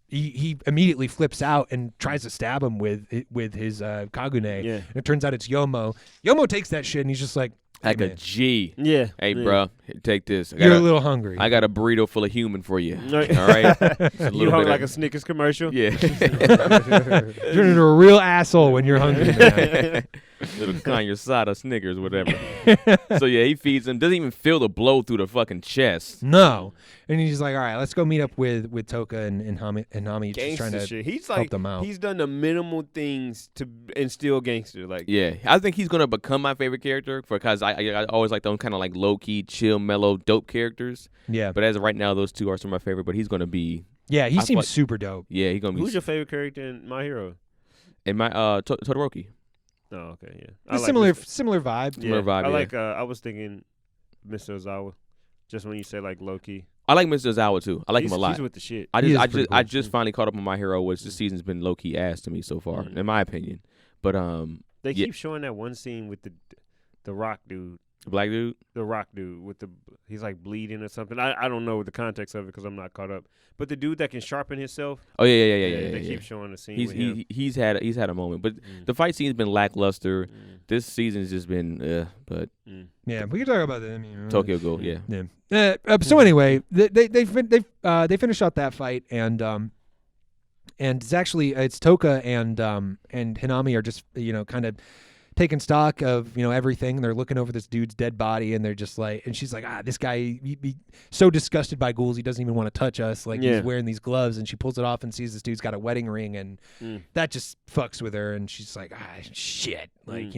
he immediately flips out and tries to stab him with his Kagune. Yeah. And it turns out it's Yomo. Yomo takes that shit, and he's just like, hey, like a man, G. Yeah. Hey, yeah. bro, take this. you're a little hungry. I got a burrito full of human for you. Right. All right? Just a You little hung bit like a of, Snickers commercial? yeah. Turn into a real asshole when you're hungry, man. Little Kanyasada Snickers, whatever. So, yeah, he feeds him. Doesn't even feel the blow through the fucking chest. No. And he's like, all right, let's go meet up with Toka and Nami just trying Gangster to shit. He's help like, them out. he's done the minimal things to instill gangster. Like, Yeah, I think he's gonna become my favorite character because I always like those kind of like low key, chill, mellow, dope characters. Yeah. But as of right now, those two are some of my favorite. But he's gonna be, Yeah, he I seems thought- super dope. yeah, he's gonna be who's your favorite character in My Hero? in my Todoroki. Oh, okay, yeah. A similar vibe. Similar vibe, I yeah. like. I was thinking, Mr. Ozawa. Just when you say like low key, I like Mr. Ozawa too. I like him a lot. He's with the shit. I He is just pretty I cool. just finally caught up on My Hero, which this season's been low key ass to me so far, in my opinion. But They yeah. keep showing that one scene with the rock dude. the black dude. The rock dude with he's like bleeding or something. I don't know the context of it because I'm not caught up. But the dude that can sharpen himself. Oh yeah. They keep showing the scene He's with him. he's had a moment, but the fight scene's been lackluster. This season's just been but Yeah, we can talk about that. I mean, Tokyo Ghoul, yeah. Yeah. So anyway, they finish out that fight, and it's actually it's Toka and Hinami are just kind of taking stock of everything. They're looking over this dude's dead body, and they're just like, and she's like, this guy he so disgusted by ghouls he doesn't even want to touch us. Like he's wearing these gloves, and she pulls it off and sees this dude's got a wedding ring, and that just fucks with her, and she's like, shit. Like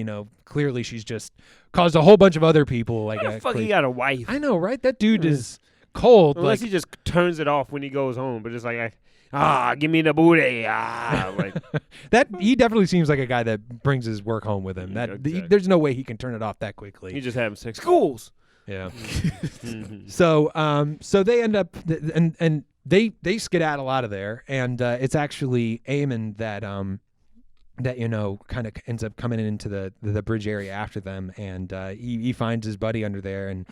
clearly she's just caused a whole bunch of other people like How the fuck he got a wife? I know, right? That dude is cold. Unless Like he just turns it off when he goes home, but it's like, give me the booty. Like that. He definitely seems like a guy that brings his work home with him. That Exactly. there's no way he can turn it off that quickly. he just having sex. Schools. Yeah. So they end up and they skedaddle out of there, and it's actually Eamon that kind of ends up coming into the bridge area after them, and he finds his buddy under there, and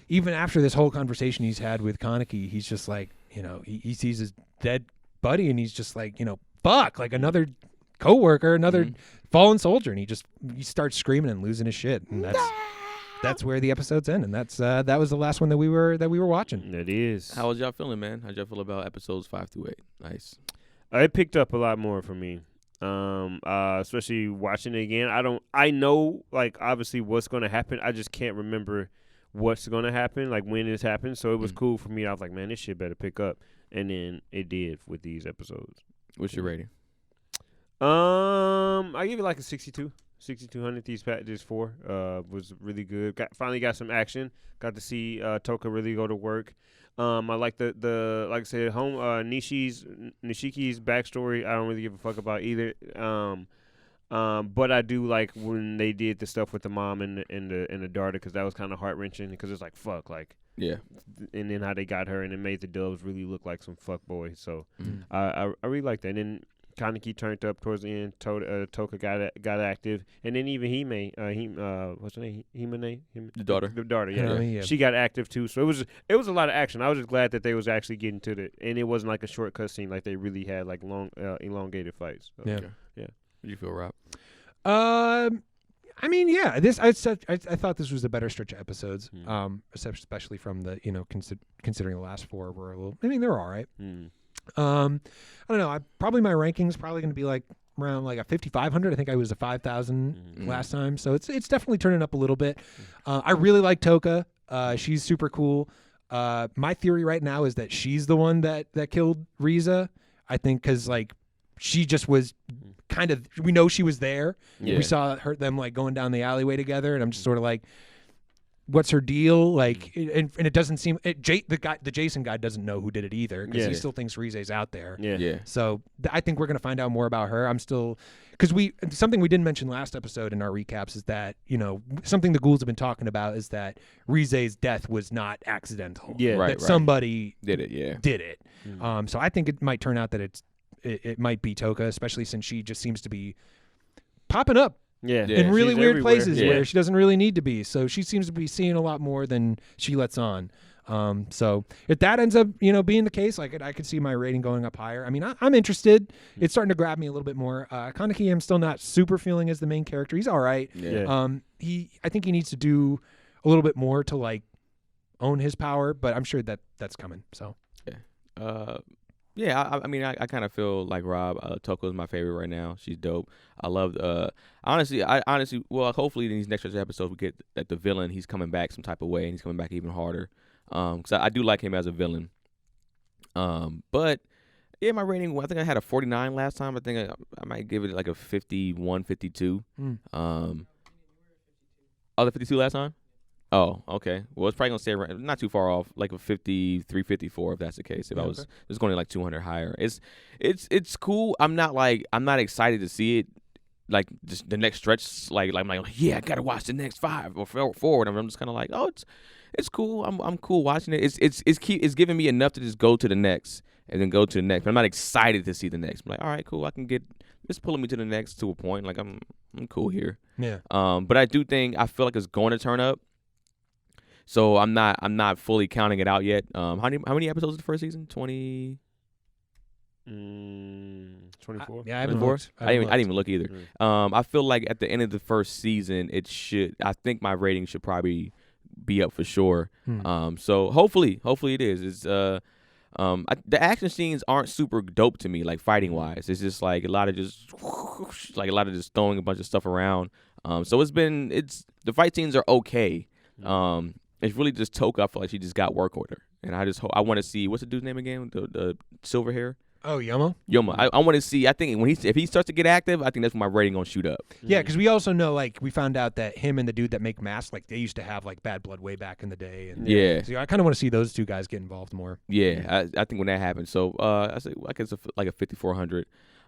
even after this whole conversation he's had with Kaneki, he's just like, he sees his dead buddy, and he's just like, fuck, like another coworker, another fallen soldier, and he starts screaming and losing his shit, and that's where the episodes end, and that was the last one that we were watching. It is. How was y'all feeling, man? How'd y'all feel about episodes 5 through 8? Nice. It picked up a lot more for me. Especially watching it again. I know like obviously what's gonna happen. I just can't remember what's gonna happen, like when it's happened. So it was cool for me. I was like, man, this shit better pick up. And then it did with these episodes. What's your rating? I give it like a 62. 6,200. These 4 was really good. Finally got some action. Got to see Toka really go to work. I like the like I said, Nishiki's backstory. I don't really give a fuck about either. But I do like when they did the stuff with the mom and the daughter, because that was kind of heart wrenching. Because it's like fuck, like Yeah. and then how they got her and it made the Doves really look like some fuck boys. So I really like that. And then Kaneki turned up towards the end. Toka got active, and then even what's her name? Himane? The daughter. The daughter, yeah. Hanami, yeah. She got active too. So it was a lot of action. I was just glad that they was actually getting to it, and it wasn't like a shortcut scene. Like they really had like long, elongated fights. So, Yeah. Yeah. What do you feel, Rob? I mean, yeah. I thought this was a better stretch of episodes. Especially from the considering the last 4 were a little. I mean, they're all right. I don't know. Probably my ranking's probably going to be like around like a 5,500. I think I was a 5,000 last time, so it's definitely turning up a little bit. I really like Toka. She's super cool. My theory right now is that she's the one that killed Riza. I think because like she just was kind of. We know she was there. Yeah. We saw them like going down the alleyway together, and I'm just sort of like. What's her deal? Like, and it doesn't seem the Jason guy doesn't know who did it either because he still thinks Rize's out there. Yeah. So I think we're gonna find out more about her. I'm still because something we didn't mention last episode in our recaps is that something the ghouls have been talking about is that Rize's death was not accidental. Yeah, right. That somebody Did it? Yeah. did it. So I think it might turn out that it might be Toka, especially since she just seems to be popping up. Yeah. Yeah. In really she's weird everywhere. places Yeah. where she doesn't really need to be. So she seems to be seeing a lot more than she lets on. So if that ends up, being the case, like I could see my rating going up higher. I mean, I'm interested. It's starting to grab me a little bit more. Kaneki, I'm still not super feeling as the main character. He's all right. Yeah. I think he needs to do a little bit more to like own his power, but I'm sure that's coming. So Yeah, I mean, I kind of feel like Rob. Toko's my favorite right now. She's dope. I love. Honestly, well, hopefully in these next episodes we get that the villain he's coming back some type of way and he's coming back even harder. Because I do like him as a villain. But yeah, my rating. I think I had a 49 last time. I think I might give it like a 51, 52. Oh, the 52 last time. Oh, okay. Well, it's probably gonna stay around, not too far off, like a 53, 54, if that's the case. If I was just going like 200 higher, it's cool. I'm not excited to see it, like just the next stretch. Like I'm like, yeah, I gotta watch the next 5 or forward. I'm just kind of like, oh, it's cool. I'm cool watching it. It's giving me enough to just go to the next and then go to the next. But I'm not excited to see the next. I'm like, all right, cool. I can get. It's pulling me to the next to a point. Like I'm cool here. yeah. But I feel like it's going to turn up. So I'm not fully counting it out yet. How many episodes of the first season? 20. 24. Yeah, I haven't 24? looked. I didn't even look either. I feel like at the end of the first season, I think my rating should probably be up for sure. So hopefully it is. It's the action scenes aren't super dope to me, like fighting wise. It's just like a lot of just throwing a bunch of stuff around. So the fight scenes are okay. It's really just Toka. I feel like she just got work order, and I want to see what's the dude's name again? The silver hair. Oh, Yoma. I want to see. I think if he starts to get active, I think that's when my rating gonna shoot up. Yeah, because we also know, like, we found out that him and the dude that make masks, like, they used to have like bad blood way back in the day. And Yeah. so I kind of want to see those two guys get involved more. Yeah, I think when that happens. So I say I guess like a 5,400.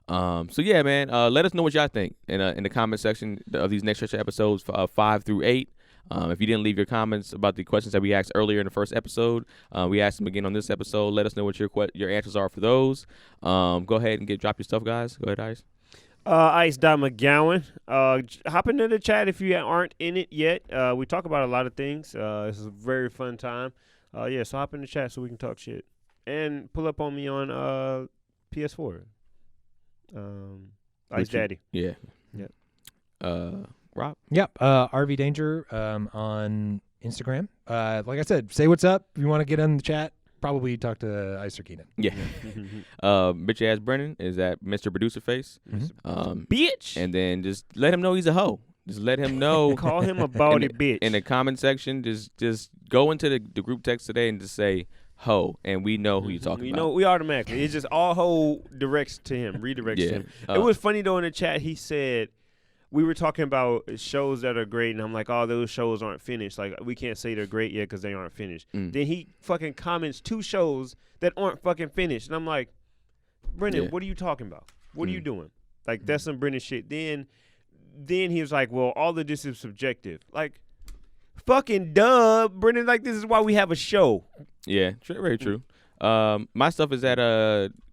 So yeah, man. Let us know what y'all think in the comment section of these next episodes 5 through 8. If you didn't leave your comments about the questions that we asked earlier in the first episode, we asked them again on this episode. Let us know what your answers are for those. Go ahead and drop your stuff, guys. Go ahead, Ice. Ice.McGowan. Hop into the chat if you aren't in it yet. We talk about a lot of things. This is a very fun time. So hop in the chat so we can talk shit. And pull up on me on PS4. Ice Daddy. Yeah. Yep. Rob? Yep. RV Danger on Instagram. Like I said, say what's up. If you want to get in the chat, probably talk to Ice or Keenan. Yeah. Bitch ass Brennon is at Mr. Producer Face. Bitch. And then just let him know he's a hoe. Just let him know. Call him a baldy bitch. In the comment section, just go into the group text today and just say hoe, and we know who you're talking about. We automatically. It's just all hoe redirects to him. To him. It was funny though in the chat. He said. We were talking about shows that are great, and I'm like, oh, those shows aren't finished. Like, we can't say they're great yet because they aren't finished. Then he fucking comments 2 shows that aren't fucking finished. And I'm like, Brennan, what are you talking about? What are you doing? Like, that's some Brennan shit. Then he was like, well, all of this is subjective. Like, fucking duh, Brennan, like, this is why we have a show. Yeah, very true. My stuff is at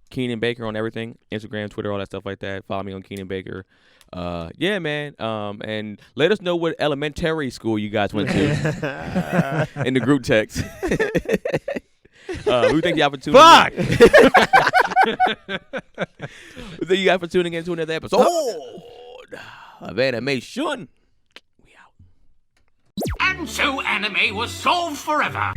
Keenan Baker on everything, Instagram, Twitter, all that stuff like that. Follow me on Keenan Baker. Yeah, man. And let us know what elementary school you guys went to in the group text. We thank y'all for tuning in. We thank you guys for tuning in to another episode of AnimeSHUN. And so anime was solved forever.